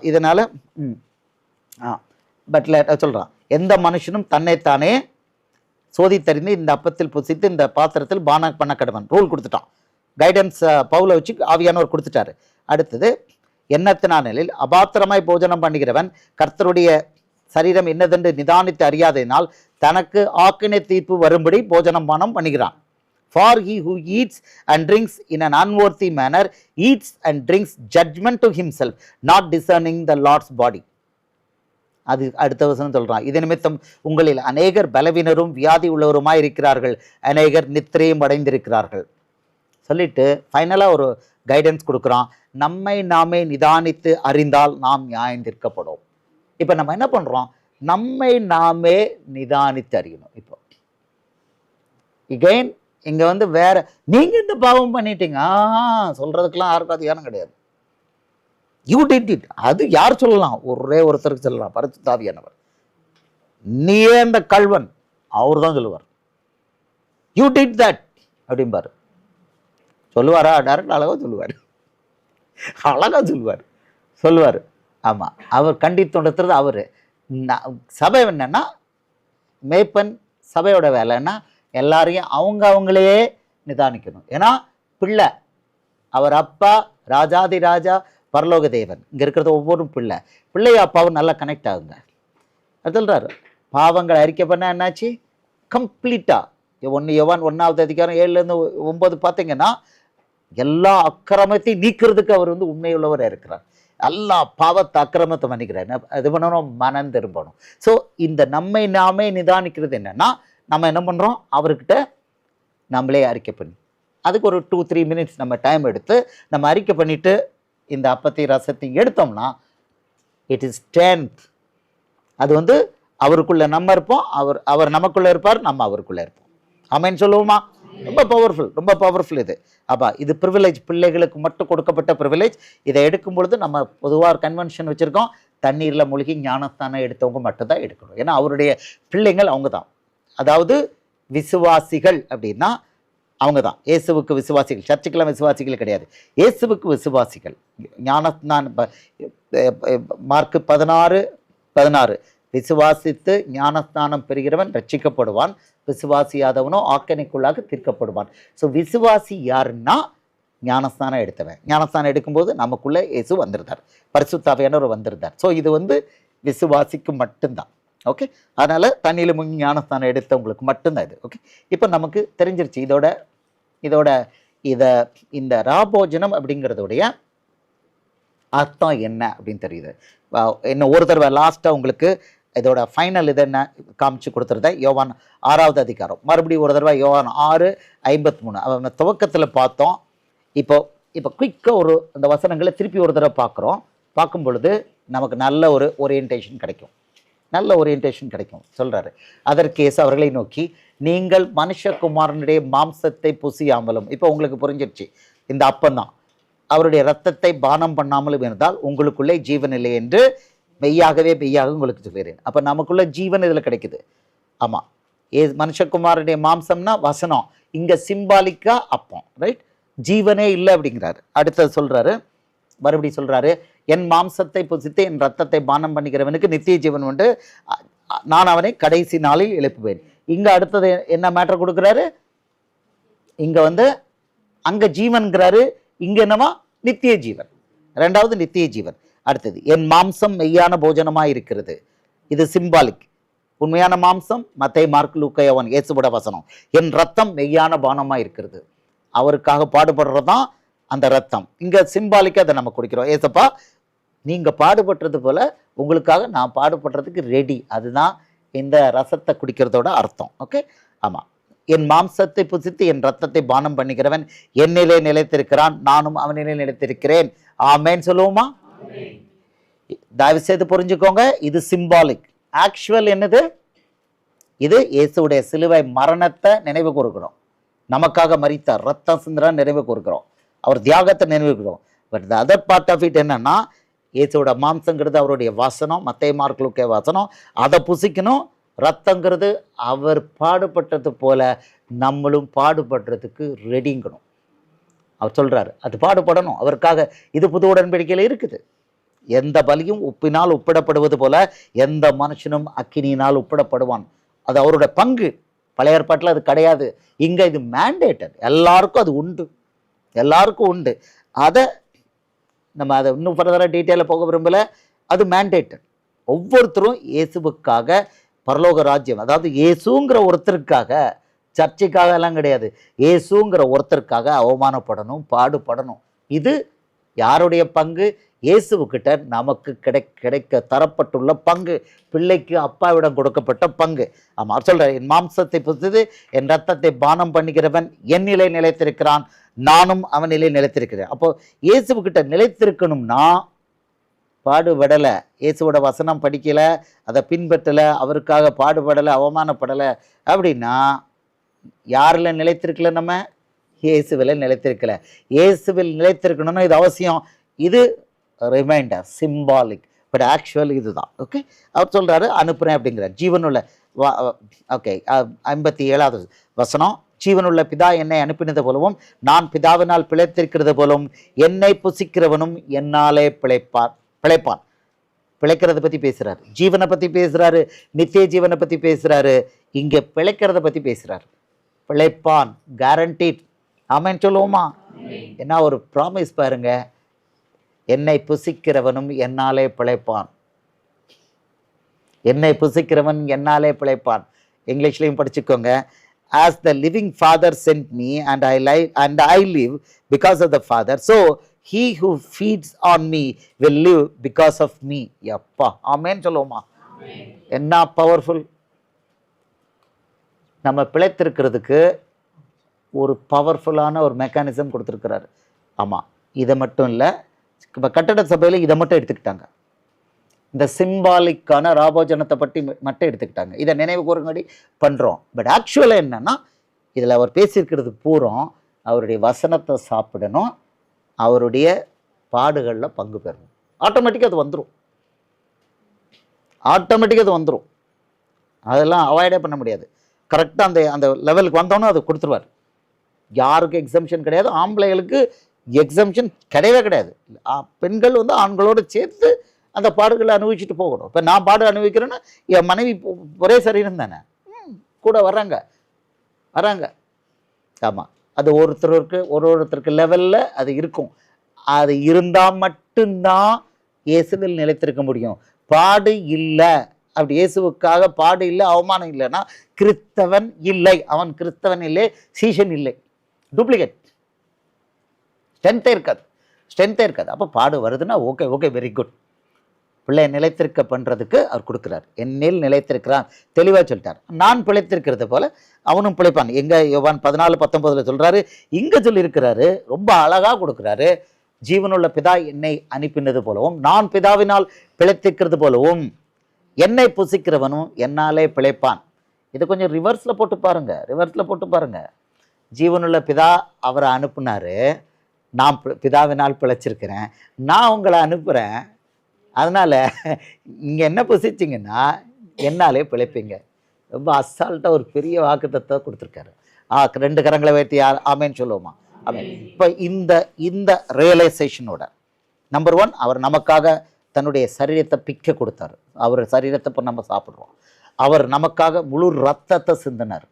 இதனால் பட்ல சொல்கிறான், எந்த மனுஷனும் தன்னைத்தானே சோதித்தறிந்து இந்த அப்பத்தில் புசித்து இந்த பாத்திரத்தில் பானம் பண்ண கடவன் ரூல் கொடுத்துட்டான். கைடன்ஸ் பவுலை வச்சு ஆவியானவர் கொடுத்துட்டாரு. அடுத்தது, எண்ணத்தினானில் அபாத்திரமாய் போஜனம் பண்ணுகிறவன் கர்த்தருடைய சரீரம் என்னதென்று நிதானித்து அறியாததினால் தனக்கு ஆக்கினை தீர்ப்பு வரும்படி போஜனம் பானம் பண்ணுகிறான். For he who eats and drinks in an unworthy manner eats and drinks judgment to himself, not discerning the Lord's body. அது அடுத்த வசனம் சொல்றான், இது நிமித்தம் உங்களில் அநேகர் பலவீனரும் வியாதி உள்ளவருமாய் இருக்கிறார்கள், அநேகர் நித்திரையும் அடைந்திருக்கிறார்கள் சொல்லிட்டு ஃபைனலாக ஒரு கைடன்ஸ் கொடுக்குறான். நம்மை நாமே நிதானித்து அறிந்தால் நாம் நியாயந்திருக்கப்படும். இப்போ நம்ம என்ன பண்ணுறோம்? நம்மை நாமே நிதானித்து அறியணும். இப்போ இகைன் இங்கே வேற, நீங்கள் இந்த பாவம் பண்ணிட்டீங்க சொல்கிறதுக்கெல்லாம் யாருக்கும் அதிகாரம் கிடையாது. யூ டிட் இட், அது யார் சொல்லலாம்? ஒரே ஒருத்தருக்கு சொல்லலாம், பரிசுத்த ஆவியானவர். நீயே அந்த கள்வன், அவர் தான் சொல்லுவார். யூ டிட் தட் அப்படிம்பாரு. சொல்லுவாரா? டைரக்ட் அழகாக சொல்லுவார். ஆமாம், அவர் கண்டித்துணர்த்துறது அவர். சபை என்னன்னா, மேய்ப்பன் சபையோட வேலைன்னா எல்லாரையும் அவங்களே நிதானிக்கணும். ஏன்னா பிள்ளை, அவர் அப்பா ராஜாதி ராஜா பரலோக தேவன், இங்கே இருக்கிறது ஒவ்வொரு பிள்ளைய அப்பாவும் நல்லா கனெக்ட் ஆகுங்க. அது சொல்கிறாரு, பாவங்களை அறிக்கை பண்ண என்னாச்சு? கம்ப்ளீட்டாக 1 யோவான் 1ஆவது அதிகாரம் 7-9 பார்த்தீங்கன்னா, எல்லா அக்கிரமத்தையும் நீக்கிறதுக்கு அவர் உண்மையுள்ளவராக இருக்கிறார். எல்லா பாவத்தை அக்கிரமத்தை மன்னிக்கிறார். இது பண்ணணும், மனம் திரும்பணும். ஸோ இந்த நம்மை நாமே நிதானிக்கிறது என்னென்னா, நம்ம என்ன பண்ணுறோம்? அவர்கிட்ட நம்மளே அறிக்கை பண்ணி, அதுக்கு ஒரு 2-3 மினிட்ஸ் நம்ம டைம் எடுத்து நம்ம அறிக்கை பண்ணிவிட்டு இந்த அப்பத்தையும் ரசத்தையும் எடுத்தோம்னா இட் இஸ் ஸ்ட்ரென்த். அது அவருக்குள்ளே நம்ம இருப்போம், அவர் நமக்குள்ளே இருப்பார், நம்ம அவருக்குள்ளே இருப்போம். ஆமேன்னு சொல்லுவோமா? ரொம்ப பவர்ஃபுல் இது. அப்போ இது ப்ரிவிலேஜ், பிள்ளைகளுக்கு மட்டும் கொடுக்கப்பட்ட ப்ரிவிலேஜ். இதை எடுக்கும் பொழுது நம்ம பொதுவாக ஒரு கன்வென்ஷன் வச்சுருக்கோம், தண்ணீரில் மூழ்கி ஞானஸ்தானம் எடுத்தவங்க மட்டும்தான் எடுக்கணும். ஏன்னா அவருடைய பிள்ளைங்கள் அவங்க தான். அதாவது விசுவாசிகள் அப்படின்னா அவங்க தான். இயேசுவுக்கு விசுவாசிகள், சர்ச்சுக்கெல்லாம் விசுவாசிகள் கிடையாது, இயேசுவுக்கு விசுவாசிகள். ஞானஸ்தானம் மார்க்கு 16:16 விசுவாசித்து ஞானஸ்தானம் பெறுகிறவன் ரட்சிக்கப்படுவான், விசுவாசியாதவனோ ஆக்கணைக்குள்ளாக தீர்க்கப்படுவான். ஸோ விசுவாசி யாருன்னா ஞானஸ்தானம் எடுத்தவன். ஞானஸ்தானம் எடுக்கும்போது நமக்குள்ளே இயேசு வந்திருந்தார், பரிசுத்த ஆவியானவர் வந்திருந்தார். ஸோ இது விசுவாசிக்கு மட்டும்தான். ஓகே, அதனால் தண்ணியில் முங்கி ஞானஸ்தானம் எடுத்தவங்களுக்கு மட்டும்தான் இது. ஓகே, இப்போ நமக்கு தெரிஞ்சிருச்சு இந்த ராபோஜனம் அப்படிங்கிறதுடைய அர்த்தம் என்ன அப்படின்னு தெரியுது. இன்னும் ஒரு தடவை லாஸ்ட்டாக உங்களுக்கு இதோட ஃபைனல் இது என்ன காமிச்சு கொடுத்துருத யோவான் 6ஆவது அதிகாரம். மறுபடியும் ஒரு தடவை யோவான் 6:53 அவங்க துவக்கத்தில் பார்த்தோம். இப்போ குயிக்காக அந்த வசனங்களை திருப்பி ஒரு தடவை பார்க்கும் பொழுது நமக்கு நல்ல ஒரு ஓரியன்டேஷன் கிடைக்கும். சொல்கிறாரு, அதற்கு இயேசு அவர்களை நோக்கி, நீங்கள் மனுஷகுமாரனுடைய மாம்சத்தை புசியாமலும், இப்போ உங்களுக்கு புரிஞ்சிருச்சு, இந்த அப்பந்தான் அவருடைய இரத்தத்தை பானம் பண்ணாமலும் இருந்தால் உங்களுக்குள்ளே ஜீவன் இல்லை என்று மெய்யாகவே மெய்யாக உங்களுக்கு சொல்கிறேன். அப்போ நமக்குள்ள ஜீவன் இதில் கிடைக்குது. ஆமாம், மனுஷகுமாரனுடைய மாம்சம்னா வசனம், இங்கே சிம்பாலிக்கா அப்பம், ரைட்? ஜீவனே இல்லை அப்படிங்கிறாரு. அடுத்தது சொல்கிறாரு, மறுபடியும் சொல்கிறாரு, என் மாம்சத்தை புசித்து என் ரத்தத்தை பானம் பண்ணிக்கிறவனுக்கு நித்திய ஜீவன் உண்டு, நான் அவனை கடைசி நாளில் எழுப்புவேன். இங்கே அடுத்தது என்ன மேட்டர் கொடுக்குறாரு? இங்கே அங்கே ஜீவன்கிறாரு, இங்கே என்னவா? நித்திய ஜீவன். ரெண்டாவது நித்திய ஜீவன். அடுத்தது, என் மாம்சம் மெய்யான போஜனமாக இருக்கிறது. இது சிம்பாலிக். உண்மையான மாம்சம் மத்தேயு, மார்க்கு, லூக்கா, யோவான், இயேசுவோட வசனம். என் ரத்தம் மெய்யான பானமாக இருக்கிறது. அவருக்காக பாடுபடுறதான் அந்த ரத்தம். இங்கே சிம்பாலிக்காக அதை நம்ம குடிக்கிறோம். ஏசப்பா, நீங்கள் பாடுபடுறது போல உங்களுக்காக நான் பாடுபடுறதுக்கு ரெடி. அதுதான் இந்த ரசத்தை குடிக்கிறதோட அர்த்தம். ஓகே, ஆமாம். என் மாம்சத்தை புசித்து என் ரத்தத்தை பானம் பண்ணிக்கிறவன் என்னிலே நிலைத்திருக்கிறான், நானும் அவனிலே நிலைத்திருக்கிறேன். ஆமேன் சொல்லுவோமா? தயவு செய்து புரிஞ்சுக்கோங்க, இது சிம்பாலிக். ஆக்சுவல் என்னது? இது இயேசுடைய சிலுவை மரணத்தை நினைவு கூறுகிறோம். நமக்காக மரித்தார், ரத்தம் சிந்துறா நினைவு கூறுகிறோம், அவர் தியாகத்தை நினைவு கூறுகிறோம். But the other part of it என்னன்னா, இயேசுவோட மாம்சங்கிறது அவருடைய வசனம், மத்தேயு, மார்க்கு, லூக்கா வசனம், அதை புசிக்கணும். ரத்தங்கிறது அவர் பாடுபட்டது போல நம்மளும் பாடுபடுறதுக்கு ரெடிங்கணும். அவர் சொல்றாரு, அது பாடுபடணும் அவருக்காக. இது புது உடன்படிக்கையில் இருக்குது. எந்த பலியும் உப்பினால் உப்பிடப்படுவது போல எந்த மனுஷனும் அக்கினியினால் உப்பிடப்படுவான். அது அவருடைய பங்கு. பழைய ஏற்பாட்டில் அது கிடையாது. இங்கே இது மேண்டேட்டட். எல்லாருக்கும் அது உண்டு, எல்லாருக்கும் உண்டு. அதை இன்னும் ஃபர்தராக டீட்டெயிலாக போக விரும்பல. அது மேண்டேட்டட். ஒவ்வொருத்தரும் இயேசுவுக்காக பரலோக ராஜ்யம், அதாவது இயேசுங்கிற ஒருத்தருக்காக, சர்ச்சைக்காக எல்லாம் கிடையாது, இயேசுங்கிற ஒருத்தருக்காக அவமானப்படணும், பாடுபடணும். இது யாருடைய பங்கு? இயேசுவுக்கிட்ட நமக்கு கிடைக்க தரப்பட்டுள்ள பங்கு, பிள்ளைக்கு அப்பாவிடம் கொடுக்கப்பட்ட பங்கு. ஆமாம், சொல்ற, என் மாம்சத்தை புசித்து என் ரத்தத்தை பானம் பண்ணிக்கிறவன் என் நிலை நிலைத்திருக்கிறான், நானும் அவன் நிலை நிலைத்திருக்கிறேன். அப்போ இயேசுவுக்கிட்ட நிலைத்திருக்கணும்னா பாடுபடலை, இயேசுவோட வசனம் படிக்கலை, அதை பின்பற்றலை, அவருக்காக பாடுபடலை, அவமானப்படலை அப்படின்னா யாரில் நிலைத்திருக்கல? நம்ம இயேசுவில் நிலைத்திருக்கல. இயேசுவில் நிலைத்திருக்கணும்னா இது அவசியம். இது ரிமைண்டர், சிம்பாலிக். பட் ஆக்சுவல் இதுதான். ஓகே, அவர் சொல்கிறாரு, அனுப்புகிறேன் அப்படிங்கிறார். ஜீவனுள்ள ஓகே 57வது வசனம், ஜீவனுள்ள பிதா என்னை அனுப்பினது போலவும் நான் பிதாவினால் பிழைத்திருக்கிறது போலவும் என்னை புசிக்கிறவனும் என்னாலே பிழைப்பான். பிழைக்கிறத பற்றி பேசுகிறாரு, ஜீவனை பற்றி பேசுகிறாரு, நித்திய ஜீவனை பற்றி பேசுகிறாரு. இங்கே பிழைக்கிறத பற்றி பேசுகிறாரு. பிழைப்பான், கேரண்டீட். ஆமேன்னு சொல்லுவோமா? என்ன ஒரு ப்ராமிஸ் பாருங்க, என்னை புசிக்கிறவனும் என்னாலே பிழைப்பான். என்னை புசிக்கிறவன் என்னாலே பிழைப்பான். இங்கிலீஷ்லையும் படிச்சுக்கோங்க. As the living Father sent me and I live because of the Father, so he who feeds on me will live because of me. யப்பா, ஆமென் சொல்லுவோமா? என்ன பவர்ஃபுல்! நம்ம பிழைத்திருக்கிறதுக்கு ஒரு பவர்ஃபுல்லான ஒரு மெக்கானிசம் கொடுத்துருக்கிறாரு. ஆமாம், இதை மட்டும் இல்லை, இப்போ கட்டட சபையில் இதை மட்டும் எடுத்துக்கிட்டாங்க. இந்த சிம்பாலிக்கான ராபோஜனத்தை பற்றி மட்டும் எடுத்துக்கிட்டாங்க. இதை நினைவு கூறுங்கடி பண்ணுறோம். பட் ஆக்சுவலாக என்னென்னா, இதில் அவர் பேசியிருக்கிறது பூரம் அவருடைய வசனத்தை சாப்பிடணும், அவருடைய பாடுகளில் பங்கு பெறணும். ஆட்டோமேட்டிக்காக அது வந்துடும். அதெல்லாம் அவாய்டே பண்ண முடியாது. கரெக்டாக அந்த லெவலுக்கு வந்தோன்னே அதை கொடுத்துருவார். யாருக்கும் எக்ஸம்ஷன் கிடையாது. ஆம்பளைகளுக்கு எக்ஸம்ஷன் கிடையவே கிடையாது. பெண்கள் ஆண்களோடு சேர்த்து அந்த பாடுகளை அனுபவிச்சுட்டு போகணும். இப்போ நான் பாடு அனுபவிக்கிறேன்னா என் மனைவி ஒரே சரீரம் தானே, கூட வர்றாங்க. ஆமாம், அது ஒருத்தருக்கு லெவலில் அது இருக்கும். அது இருந்தால் மட்டும்தான் இயேசுவில் நிலைத்திருக்க முடியும். பாடு இல்லை, அப்படி இயேசுவுக்காக பாடு இல்லை, அவமானம் இல்லைன்னா கிறிஸ்தவன் இல்லை. அவன் கிறிஸ்தவன் இல்லை, சீஷன் இல்லை, டூப்ளிகேட். ஸ்ட்ரென்த்தே இருக்காது. அப்போ பாடு வருதுன்னா ஓகே வெரி குட். பிள்ளையை நிலைத்திருக்க பண்ணுறதுக்கு அவர் கொடுக்குறார். என்னில் நிலைத்திருக்கிறான், தெளிவாக சொல்லிட்டார். நான் பிழைத்திருக்கிறது போல அவனும் பிழைப்பான். எங்கே யோவான் 14:19 சொல்கிறாரு, இங்கே சொல்லியிருக்கிறாரு, ரொம்ப அழகாக கொடுக்குறாரு. ஜீவனுள்ள பிதா என்னை அனுப்பினது போலவும் நான் பிதாவினால் பிழைத்திருக்கிறது போலவும் என்னை புசிக்கிறவனும் என்னாலே பிழைப்பான். இதை கொஞ்சம் ரிவர்ஸில் போட்டு பாருங்க. ஜீவனுள்ள பிதா அவரை அனுப்புனாரு, நான் பிதாவினால் பிழைச்சிருக்கிறேன், நான் உங்களை அனுப்புகிறேன். அதனால் இங்கே என்ன புசிச்சிங்கன்னா என்னாலே பிழைப்பீங்க. ரொம்ப அசால்ட்டாக ஒரு பெரிய வாக்குத்தத்தத்தை கொடுத்துருக்காரு. 2 கரங்களை வைத்து ஆமேன்னு சொல்லுவோமா? ஆமேன். இப்போ இந்த ரியலைசேஷனோட நம்பர் 1, அவர் நமக்காக தன்னுடைய சரீரத்தை பிக்க கொடுத்தாரு. அவர் சரீரத்தை இப்போ நம்ம சாப்பிட்றோம். அவர் நமக்காக முழு ரத்தத்தை சிந்தினார்.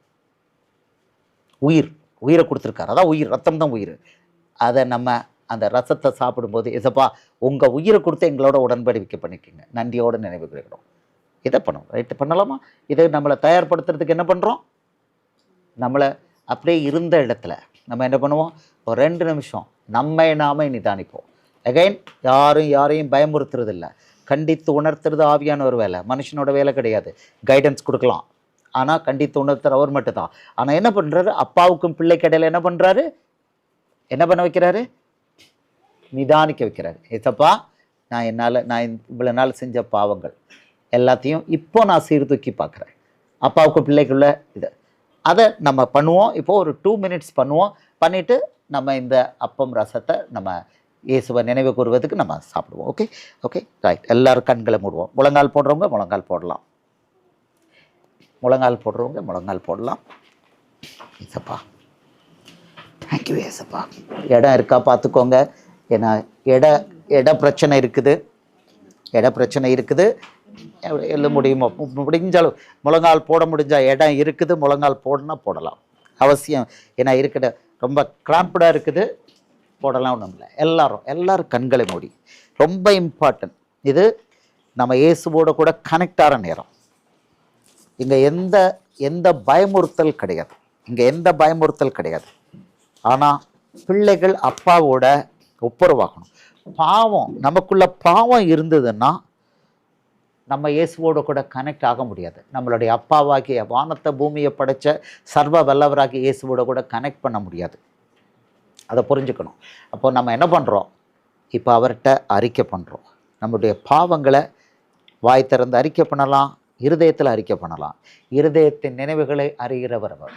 உயிரை கொடுத்துருக்காரு. அதான் உயிர், ரத்தம் தான் உயிர். அதை நம்ம அந்த ரசத்தை சாப்பிடும்போது, ஏசப்பா உங்கள் உயிரை கொடுத்து எங்களோட உடன்படிக்கை பண்ணிக்கோங்க, நன்றியோடு நினைவு கூறுகிறோம். இதை பண்ணுவோம். ரைட்டு, பண்ணலாமா? இதை நம்மளை தயார்படுத்துறதுக்கு என்ன பண்ணுறோம்? நம்மளை அப்படியே இருந்த இடத்துல நம்ம என்ன பண்ணுவோம்? ஒரு 2 நிமிஷம் நம்மை நாமே நிதானிப்போம். அகைன், யாரையும் பயமுறுத்துறது இல்லை, கண்டித்து உணர்த்துறது ஆவியான ஒரு வேலை, மனுஷனோட வேலை கிடையாது. கைடன்ஸ் கொடுக்கலாம், ஆனால் கண்டித்து உணர்த்துற அவர் மட்டும்தான். ஆனால் என்ன பண்ணுறாரு? அப்பாவுக்கும் பிள்ளைக்கு இடையில என்ன பண்ணுறாரு? என்ன பண்ண வைக்கிறாரு? நிதானிக்க வைக்கிறாரு. ஏசப்பா, நான் இவ்வளோ நாள் செஞ்ச பாவங்கள் எல்லாத்தையும் இப்போ நான் சீர்தூக்கி பார்க்குறேன். அப்பாவுக்கும் பிள்ளைக்குள்ள இது அதை நம்ம பண்ணுவோம். இப்போது ஒரு 2 மினிட்ஸ் பண்ணுவோம். பண்ணிவிட்டு நம்ம இந்த அப்பம் ரசத்தை நம்ம இயேசுவை நினைவு கூறுவதுக்கு நம்ம சாப்பிடுவோம். Okay okay right. எல்லோரும் கண்களை மூடுவோம். முழங்கால் போடுறவங்க முழங்கால் போடலாம். முழங்கால் போடுறவங்க முழங்கால் போடலாம். ஏசப்பா, தேங்க்யூ ஏசப்பா. இடம் இருக்கா பார்த்துக்கோங்க. ஏன்னா இட பிரச்சனை இருக்குது. எல்லாம் முடிஞ்சாலும் முழங்கால் போட முடிஞ்சால் இடம் இருக்குது, முழங்கால் போடலாம் அவசியம். ஏன்னா இருக்கிற ரொம்ப கிராம்படாக இருக்குது, போடலாம் ஒன்றும் இல்லை. எல்லாரும் கண்களை மூடி. ரொம்ப இம்பார்ட்டன்ட் இது. நம்ம இயேசுவோட கூட கனெக்ட் ஆகிற நேரம். இங்கே எந்த பயமுறுத்தல் கிடையாது. ஆனால் பிள்ளைகள் அப்பாவோட ஒப்புரவாகணும். நமக்குள்ள பாவம் இருந்ததுன்னா நம்ம இயேசுவோட கூட கனெக்ட் ஆக முடியாது. நம்மளுடைய அப்பாவாகிய வானத்தை பூமியை படைத்த சர்வ வல்லவராகிய இயேசுவோட கூட கனெக்ட் பண்ண முடியாது. அதை புரிஞ்சுக்கணும். அப்போ நம்ம என்ன பண்ணுறோம்? இப்போ அவர்கிட்ட அறிக்கை பண்ணுறோம். நம்முடைய பாவங்களை வாய் திறந்து அறிக்கை பண்ணலாம், இருதயத்தில் அறிக்கை பண்ணலாம். இருதயத்தின் நினைவுகளை அறிகிறவர் அவர்.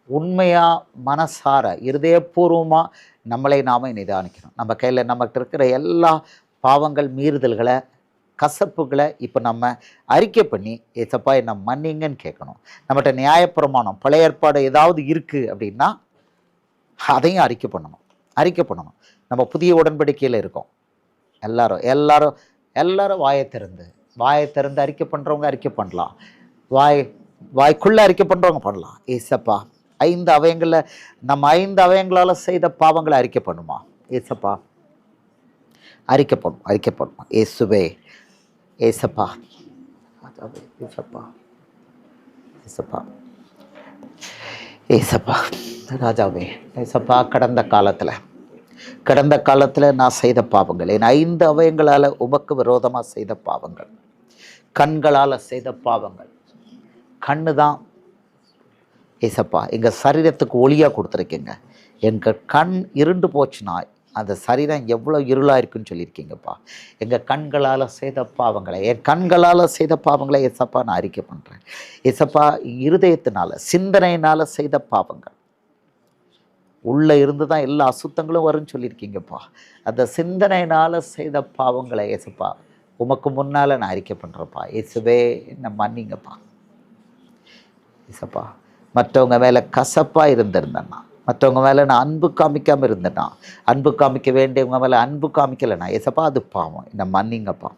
உண்மையாக மனசார இருதயபூர்வமாக நம்மளை நாம நிதானிக்கணும். நம்ம கையில் நம்மகிட்ட இருக்கிற எல்லா பாவங்கள், மீறுதல்களை, கசப்புகளை இப்போ நம்ம அறிக்கை பண்ணி, ஏசப்பா என்ன மன்னிங்கன்னு கேட்கணும். நம்மகிட்ட நியாயப்பிரமாணம், பழைய ஏற்பாடு ஏதாவது இருக்குது அப்படின்னா அதையும் அறிக்கை பண்ணணும். நம்ம புதிய உடன்படிக்கையில் இருக்கோம். எல்லாரும் வாயை திறந்து அறிக்கை பண்ணுறவங்க அறிக்கை பண்ணலாம். வாய்க்குள்ளே அறிக்கை பண்ணுறவங்க பண்ணலாம். ஏசப்பா, 5 அவயங்களில் நம்ம 5 அவயங்களால் செய்த பாவங்களை அறிக்கை பண்ணுமா? ஏசப்பா, அறிக்கை பண்ணுமா? ஏசுவே, ஏசப்பா, ராஜாவே, ஏசப்பா, கடந்த காலத்தில் நான் செய்த பாவங்கள், என் 5 அவயங்களால் உமக்கு விரோதமாக செய்த பாவங்கள், கண்களால் செய்த பாவங்கள். கண்ணு தான் ஏசப்பா எங்கள் சரீரத்துக்கு ஒளியாக கொடுத்துருக்கீங்க. எங்கள் கண் இருண்டு போச்சுன்னா அந்த சரீரம் எவ்வளோ இருளாக இருக்குன்னு சொல்லியிருக்கீங்கப்பா. எங்கள் கண்களால் செய்த பாவங்களை, என் கண்களால் செய்த பாவங்களை ஏசப்பா நான் அறிக்கை பண்ணுறேன். ஏசப்பா, இருதயத்தினால், சிந்தனையினால் செய்த பாவங்கள், உள்ளே இருந்து தான் எல்லா அசுத்தங்களும் வரும்னு சொல்லியிருக்கீங்கப்பா. அந்த சிந்தனையினால் செய்த பாவங்களை ஏசப்பா உமக்கு முன்னால் நான் அறிக்கை பண்ணுறேன்ப்பா. இயேசுவே, என்ன மன்னிங்கப்பா. ஏசப்பா, மற்றவங்க மேலே கசப்பாக இருந்திருந்தேன்னா, மற்றவங்க மேலே நான் அன்பு காமிக்காமல் இருந்தேன்னா, அன்பு காமிக்க வேண்டியவங்க மேலே அன்பு காமிக்கலைண்ணா, ஏசப்பா அது பாவம், என்ன மன்னிங்கப்பா.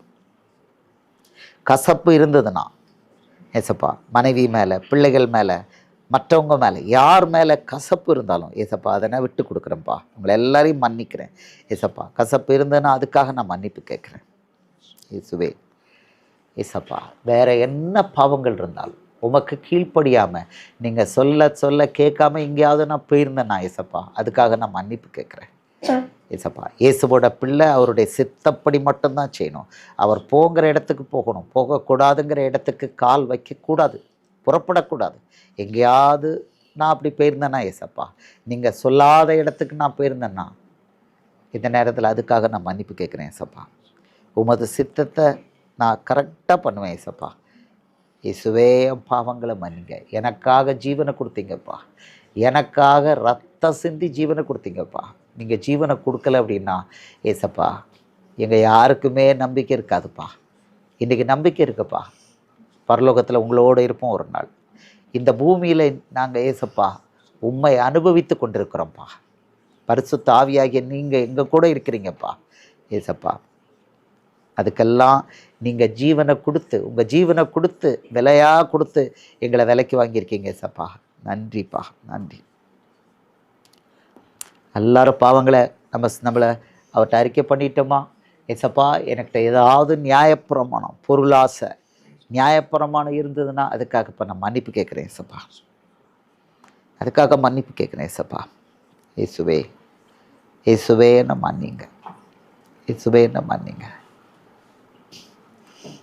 கசப்பு இருந்ததுன்னா ஏசப்பா, மனைவி மேலே, பிள்ளைகள் மேலே, மற்றவங்க மேலே, யார் மேலே கசப்பு இருந்தாலும் ஏசப்பா அதை நான் விட்டு கொடுக்குறேன்ப்பா. உங்களை எல்லாரையும் மன்னிக்கிறேன் ஏசப்பா. கசப்பு இருந்ததுன்னா அதுக்காக நான் மன்னிப்பு கேட்குறேன் இயேசுவே. ஏசப்பா, வேறு என்ன பாவங்கள் இருந்தாலும் உமக்கு கீழ்ப்படியாமல் நீங்கள் சொல்ல கேட்காம எங்கேயாவது நான் போயிருந்தேன் நான் ஏசப்பா, அதுக்காக நான் மன்னிப்பு கேட்குறேன் ஏசப்பா. இயேசுவோட பிள்ளை அவருடைய சித்தப்படி மட்டும்தான் செய்யணும். அவர் போங்கிற இடத்துக்கு போகணும், போகக்கூடாதுங்கிற இடத்துக்கு கால் வைக்கக்கூடாது, புறப்படக்கூடாது. எங்கேயாவது நான் அப்படி போயிருந்தேன்னா ஏசப்பா, நீங்கள் சொல்லாத இடத்துக்கு நான் போயிருந்தேன்னா இந்த நேரத்தில் அதுக்காக நான் மன்னிப்பு கேட்குறேன் ஏசப்பா. உமது சித்தத்தை நான் கரெக்டாக பண்ணுவேன் ஏசப்பா. இயேசுவே, என் பாவங்களை மன்னிங்க. எனக்காக ஜீவனை கொடுத்தீங்கப்பா, எனக்காக ரத்தம் சிந்தி ஜீவனை கொடுத்தீங்கப்பா. நீங்கள் ஜீவனை கொடுக்கல அப்படின்னா ஏசப்பா, எங்கள் யாருக்குமே நம்பிக்கை இருக்காதுப்பா. இன்றைக்கி நம்பிக்கை இருக்குப்பா. பரலோகத்தில் உங்களோடு இருப்போம் ஒரு நாள். இந்த பூமியில் நாங்கள் ஏசப்பா உம்மை அனுபவித்து கொண்டிருக்கிறோம்ப்பா. பரிசுத்த ஆவியாகிய நீங்கள் எங்கள் கூட இருக்கிறீங்கப்பா ஏசப்பா. அதுக்கெல்லாம் நீங்கள் ஜீவனை கொடுத்து, உங்கள் ஜீவனை கொடுத்து, விலையாக கொடுத்து எங்களை விலைக்கு வாங்கியிருக்கீங்க ஏசப்பா. நன்றிப்பா, நன்றி. எல்லாரும் பாவங்களை நம்மளை அவர்கிட்ட அறிக்கை பண்ணிட்டோமா? ஏசப்பா எனக்கிட்ட ஏதாவது நியாயப்பிரமாணம், பொருளாசை, நியாயப்பிரமாணம் இருந்ததுன்னா அதுக்காக இப்போ நான் மன்னிப்பு கேட்குறேன் ஏசப்பா. அதுக்காக மன்னிப்பு கேட்குறேன் ஏசப்பா. இயேசுவே, இயேசுவே என்ன மன்னிங்க, இயேசுவே என்ன மன்னிங்க.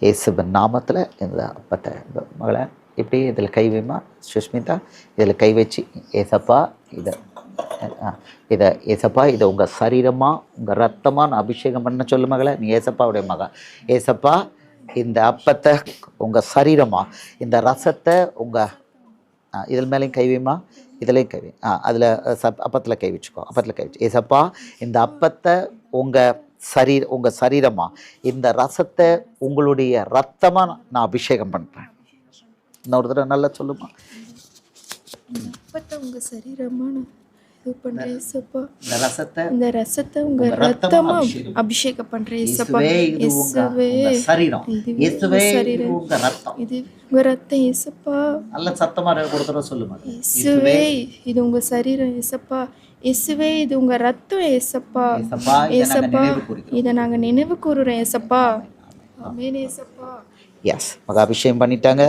இயேசுவின் நாமத்தில் இந்த அப்பத்தை மகளை இப்படி இதில் கை வைமா சுஷ்மிதா, இதில் கை வச்சு ஏசப்பா இதை ஏசப்பா இதை உங்கள் சரீரமாக உங்கள் ரத்தமாக நான் அபிஷேகம் பண்ண சொல்லு மகளை. நீ ஏசப்பாவுடைய மகன். ஏசப்பா இந்த அப்பத்தை உங்கள் சரீரமாக, இந்த ரசத்தை உங்கள் இதில் மேலேயும் கைவிமா, இதுலேயும் கைவி, அதில் அப்பத்தில் கை வச்சுக்கோ, அப்பத்தில் கை வச்சு. ஏசப்பா இந்த அப்பத்தை உங்கள் சரீரமாக, இந்த ரசத்தை உங்களுடைய ரத்தமாக நான் அபிஷேகம் பண்ணுறேன். இன்னொரு தடவை நல்லா சொல்லுமா. அப்பத்தை உங்கள் சரீரமாக இந்த ரசத்தை உங்க ரத்தமா அபிஷேகம் பண்றேன் இயேசுவே. இது உங்க சரீரம் இயேசுவே, இது உங்க ரத்தம், இது உங்க ரத்தம் இயேசுப்பா. நல்ல சத்தமா கொடுத்துற சொல்லுங்க. இயேசுவே இது உங்க சரீரம் இயேசுப்பா. இயேசுவே இது உங்க ரத்தம் இயேசுப்பா. இயேசுப்பா இதை நாங்க நினைவு கூறுறோம் இயேசுப்பா. ஆமென் இயேசுப்பா. எஸ், மகா அபிஷேகம் பண்ணிட்டாங்க.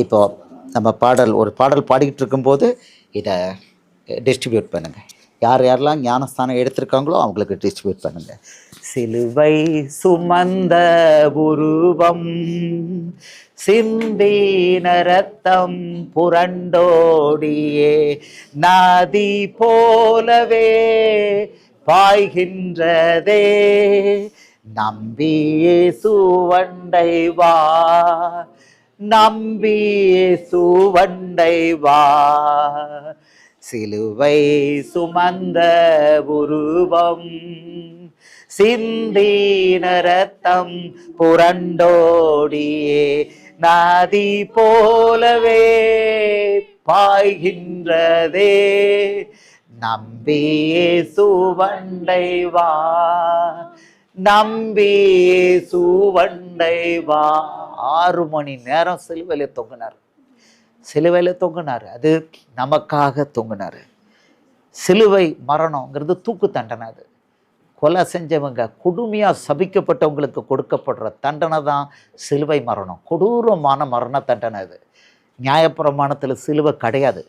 இப்போ நம்ம ஒரு பாடல் பாடிக்கிட்டு இருக்கும்போது இதை டிஸ்ட்ரிபியூட் பண்ணுங்கள். யார் யாரெல்லாம் ஞானஸ்தானம் எடுத்திருக்காங்களோ அவங்களுக்கு டிஸ்ட்ரிபியூட் பண்ணுங்கள். சிலுவை சுமந்த உருவம், சிந்தின ரத்தம் புரண்டோடியே, நதி போலவே பாய்கின்றதே, நம்பியே சுவண்டை வா, நம்பியே சுவண்டை வா. சிலுவை சுமந்த உருவம், சிந்தின ரத்தம் புரண்டோடியே, நதி போலவே பாய்கின்றதே, நம்பியே சுவண்டை வா, நம்பியே சுவண்டை வா. 6 மணி நேரம் சிலுவையில தொங்கினார், சிலுவையில் தொங்கினார். அது நமக்காக தொங்கினார். சிலுவை மரணங்கிறது தூக்கு தண்டனை. அது கொலை செஞ்சவங்க, கொடுமையாக சபிக்கப்பட்டவங்களுக்கு கொடுக்கப்படுற தண்டனை தான் சிலுவை மரணம். கொடூரமான மரண தண்டனை. அது நியாயப்பிரமாணத்தில் சிலுவை கிடையாது.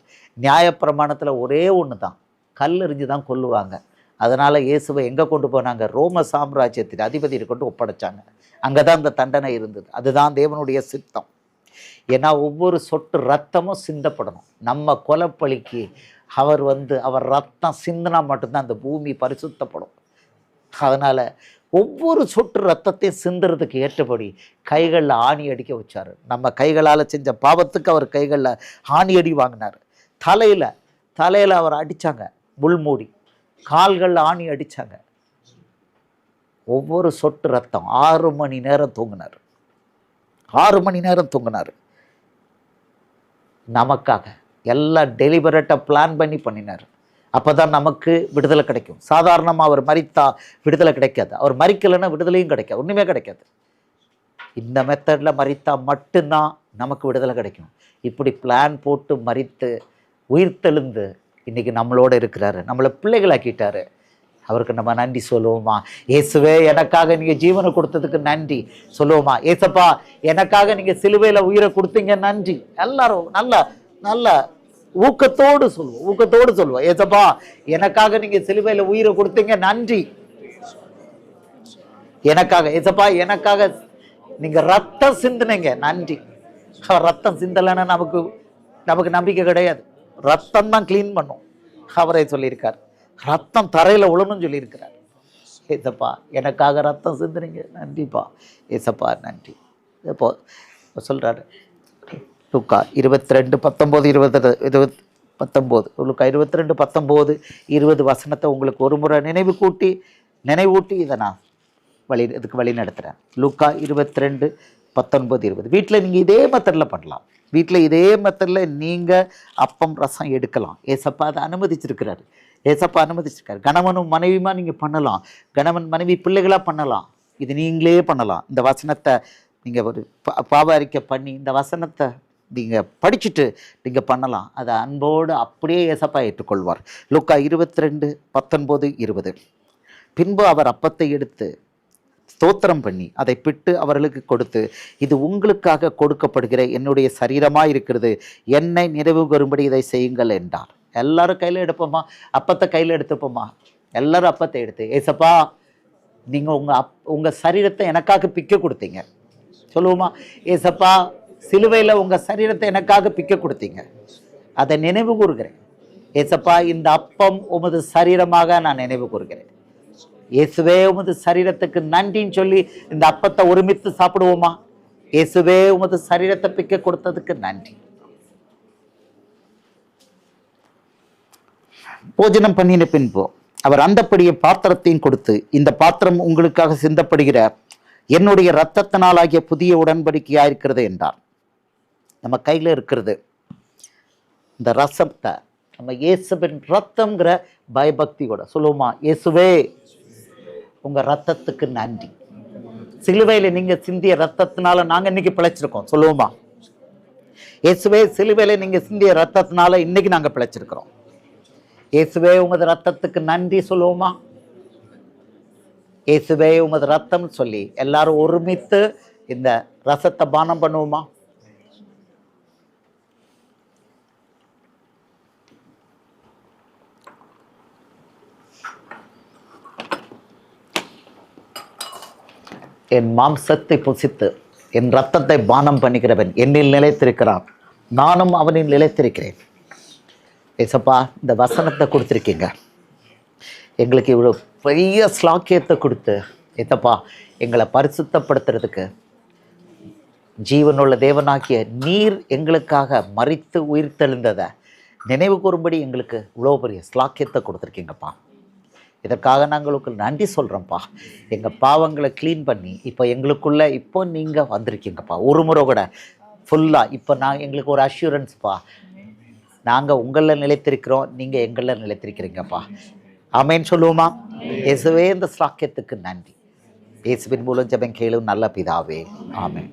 நியாயப்பிரமாணத்தில் ஒரே ஒன்று தான், கல்லெறிஞ்சு தான் கொல்லுவாங்க. அதனால் இயேசுவை எங்கே கொண்டு போனாங்க? ரோம சாம்ராஜ்யத்தின் அதிபதியை கொண்டு ஒப்படைச்சாங்க. அங்கே தான் இந்த தண்டனை இருந்தது. அதுதான் தேவனுடைய சித்தம். ஏன்னா ஒவ்வொரு சொட்டு ரத்தமும் சிந்தப்படணும். நம்ம கொலைப்பழிக்கு அவர் ரத்தம் சிந்தினா மட்டும்தான் அந்த பூமி பரிசுத்தப்படும். அதனால் ஒவ்வொரு சொட்டு ரத்தத்தையும் சிந்துறதுக்கு ஏற்றபடி கைகளில் ஆணி அடிக்க வச்சார். நம்ம கைகளால் செஞ்ச பாவத்துக்கு அவர் கைகளில் ஆணி அடி வாங்கினார். தலையில் அவர் அடித்தாங்க, முள்மூடி. கால்களில் ஆணி அடித்தாங்க. ஒவ்வொரு சொட்டு ரத்தம் 6 மணி நேரம் தூங்கினார். 6 மணி நேரம் தூங்கினார் நமக்காக. எல்லாம் டெலிபரேட்டாக பிளான் பண்ணினார். அப்போ தான் நமக்கு விடுதலை கிடைக்கும். சாதாரணமாக அவர் மரித்தா விடுதலை கிடைக்காது. அவர் மரிக்கலைன்னா விடுதலையும் கிடைக்காது, ஒன்றுமே கிடைக்காது. இந்த மெத்தடில் மரித்தா மட்டும்தான் நமக்கு விடுதலை கிடைக்கும். இப்படி பிளான் போட்டு மரித்து உயிர்த்தெழுந்து இன்றைக்கி நம்மளோட இருக்கிறாரு, நம்மளை பிள்ளைகளாக்கிட்டாரு. அவருக்கு நம்ம நன்றி சொல்லுவோமா? இயேசுவே எனக்காக நீங்கள் ஜீவனை கொடுத்ததுக்கு நன்றி சொல்லுவோமா? ஏசப்பா எனக்காக நீங்கள் சிலுவையில் உயிரை கொடுத்தீங்க நன்றி. எல்லாரும் நல்ல ஊக்கத்தோடு சொல்லுவோம். ஏசப்பா எனக்காக நீங்கள் சிலுவையில் உயிரை கொடுத்தீங்க நன்றி. எனக்காக ஏசப்பா, எனக்காக நீங்கள் ரத்தம் சிந்தினீங்க நன்றி. ரத்தம் சிந்தலைன்னா நமக்கு நம்பிக்கை கிடையாது. ரத்தம் தான் கிளீன் பண்ணும். அவரே சொல்லியிருக்கார், ரத்தம் தரையில் உழணும்னு சொல்லியிருக்கிறார். ஏசப்பா எனக்காக ரத்தம் சிந்துனீங்க நன்றிப்பா. ஏசப்பா நன்றி. இப்போ சொல்கிறாரு லூக்கா 22:19 லூக்கா 22:19 20 வசனத்தை உங்களுக்கு ஒரு முறை நினைவூட்டி இதை நான் இதுக்கு வழி நடத்துகிறேன். லூக்கா 22:19-20. வீட்டில் நீங்கள் இதே மெத்தடில் பண்ணலாம். வீட்டில் இதே மெத்தடில் நீங்கள் அப்பம் ரசம் எடுக்கலாம். ஏசப்பா அதை அனுமதிச்சிருக்கிறாரு. ஏசப்பா அனுமதிச்சிருக்காரு. கணவனும் மனைவியுமா நீங்கள் பண்ணலாம். கணவன் மனைவி பிள்ளைகளாக பண்ணலாம். இது நீங்களே பண்ணலாம். இந்த வசனத்தை நீங்கள் ஒரு பாவ அறிக்கை பண்ணி இந்த வசனத்தை நீங்கள் படிச்சுட்டு நீங்கள் பண்ணலாம். அதை அன்போடு அப்படியே ஏசப்பா ஏற்றுக்கொள்வார். லூக்கா 22:19-20. பின்பு அவர் அப்பத்தை எடுத்து ஸ்தோத்திரம் பண்ணி அதை பிட்டு அவர்களுக்கு கொடுத்து, இது உங்களுக்காக கொடுக்கப்படுகிற என்னுடைய சரீரமாக இருக்கிறது, என்னை நினைவு கூறும்படி இதை செய்யுங்கள் என்றார். எல்லாரும் கையில் எடுப்போமா, அப்பத்தை கையில் எடுத்துப்போமா. எல்லாரும் அப்பத்தை எடுத்து, ஏசப்பா நீங்கள் உங்கள் சரீரத்தை எனக்காக பிக்க கொடுத்தீங்க சொல்லுவோமா. ஏசப்பா சிலுவையில் உங்கள் சரீரத்தை எனக்காக பிக்க கொடுத்தீங்க, அதை நினைவு கூறுகிறேன். ஏசப்பா இந்த அப்பம் உமது சரீரமாக நான் நினைவு கூறுகிறேன். இயேசுவே உமது சரீரத்துக்கு நன்றின்னு சொல்லி இந்த அப்பத்தை ஒருமித்து சாப்பிடுவோமா. இயேசுவே உமது சரீரத்தை பிக்க கொடுத்ததுக்கு நன்றி. போஜனம் பண்ணின பின்பு அவர் அந்தப்படியே பாத்திரத்தையும் கொடுத்து, இந்த பாத்திரம் உங்களுக்காக சிந்தப்படுகிற என்னுடைய இரத்தத்தினாலாகிய புதிய உடன்படிக்கையாக இருக்கிறது என்றார். நம்ம கையில் இருக்கிறது இந்த ரசத்தை நம்ம இயேசுவின் ரத்தம்ங்கிற பயபக்தியோட சொல்லுவோமா. இயேசுவே உங்கள் ரத்தத்துக்கு நன்றி. சிலுவையில் நீங்கள் சிந்திய ரத்தத்தினால நாங்கள் இன்னைக்கு பிழைச்சிருக்கோம் சொல்லுவோமா. இயேசுவே சிலுவையில் நீங்கள் சிந்திய ரத்தத்தினால இன்னைக்கு நாங்கள் பிழைச்சிருக்கிறோம். இயேசுவே உமது ரத்தத்துக்கு நன்றி சொல்லுவோமா. இயேசுவே உமது ரத்தம் சொல்லி எல்லாரும் ஒருமித்து இந்த ரசத்தை பானம் பண்ணுவோமா. என் மாம்சத்தை புசித்து என் ரத்தத்தை பானம் பண்ணுகிறவன் என்னில் நிலைத்திருக்கிறான், நானும் அவனில் நிலைத்திருக்கிறேன். ஏசப்பா இந்த வசனத்தை கொடுத்துருக்கீங்க, எங்களுக்கு இவ்வளோ பெரிய ஸ்லாக்கியத்தை கொடுத்து ஏசப்பா எங்களை பரிசுத்தப்படுத்துறதுக்கு ஜீவனுள்ள தேவனாகிய நீர் எங்களுக்காக மரித்து உயிர் தெழுந்ததை நினைவு கூறும்படி எங்களுக்கு இவ்வளோ பெரிய ஸ்லாக்கியத்தை கொடுத்துருக்கீங்கப்பா. இதற்காக நாங்களுக்கு நன்றி சொல்கிறோம்ப்பா. எங்கள் பாவங்களை க்ளீன் பண்ணி இப்போ எங்களுக்குள்ளே இப்போ நீங்கள் வந்திருக்கீங்கப்பா. ஒரு முறை கூட ஃபுல்லாக இப்போ எங்களுக்கு ஒரு அஷ்யூரன்ஸ்ப்பா, நாங்கள் உங்களில் நிலைத்திருக்கிறோம், நீங்கள் எங்களில் நிலைத்திருக்கிறீங்கப்பா. ஆமேன்னு சொல்லுவோமா. இயேசுவே இந்த ஸ்லாக்கியத்துக்கு நன்றி. இயேசுவின் மூலம் ஜெபம் கேளும் நல்ல பிதாவே. ஆமென்.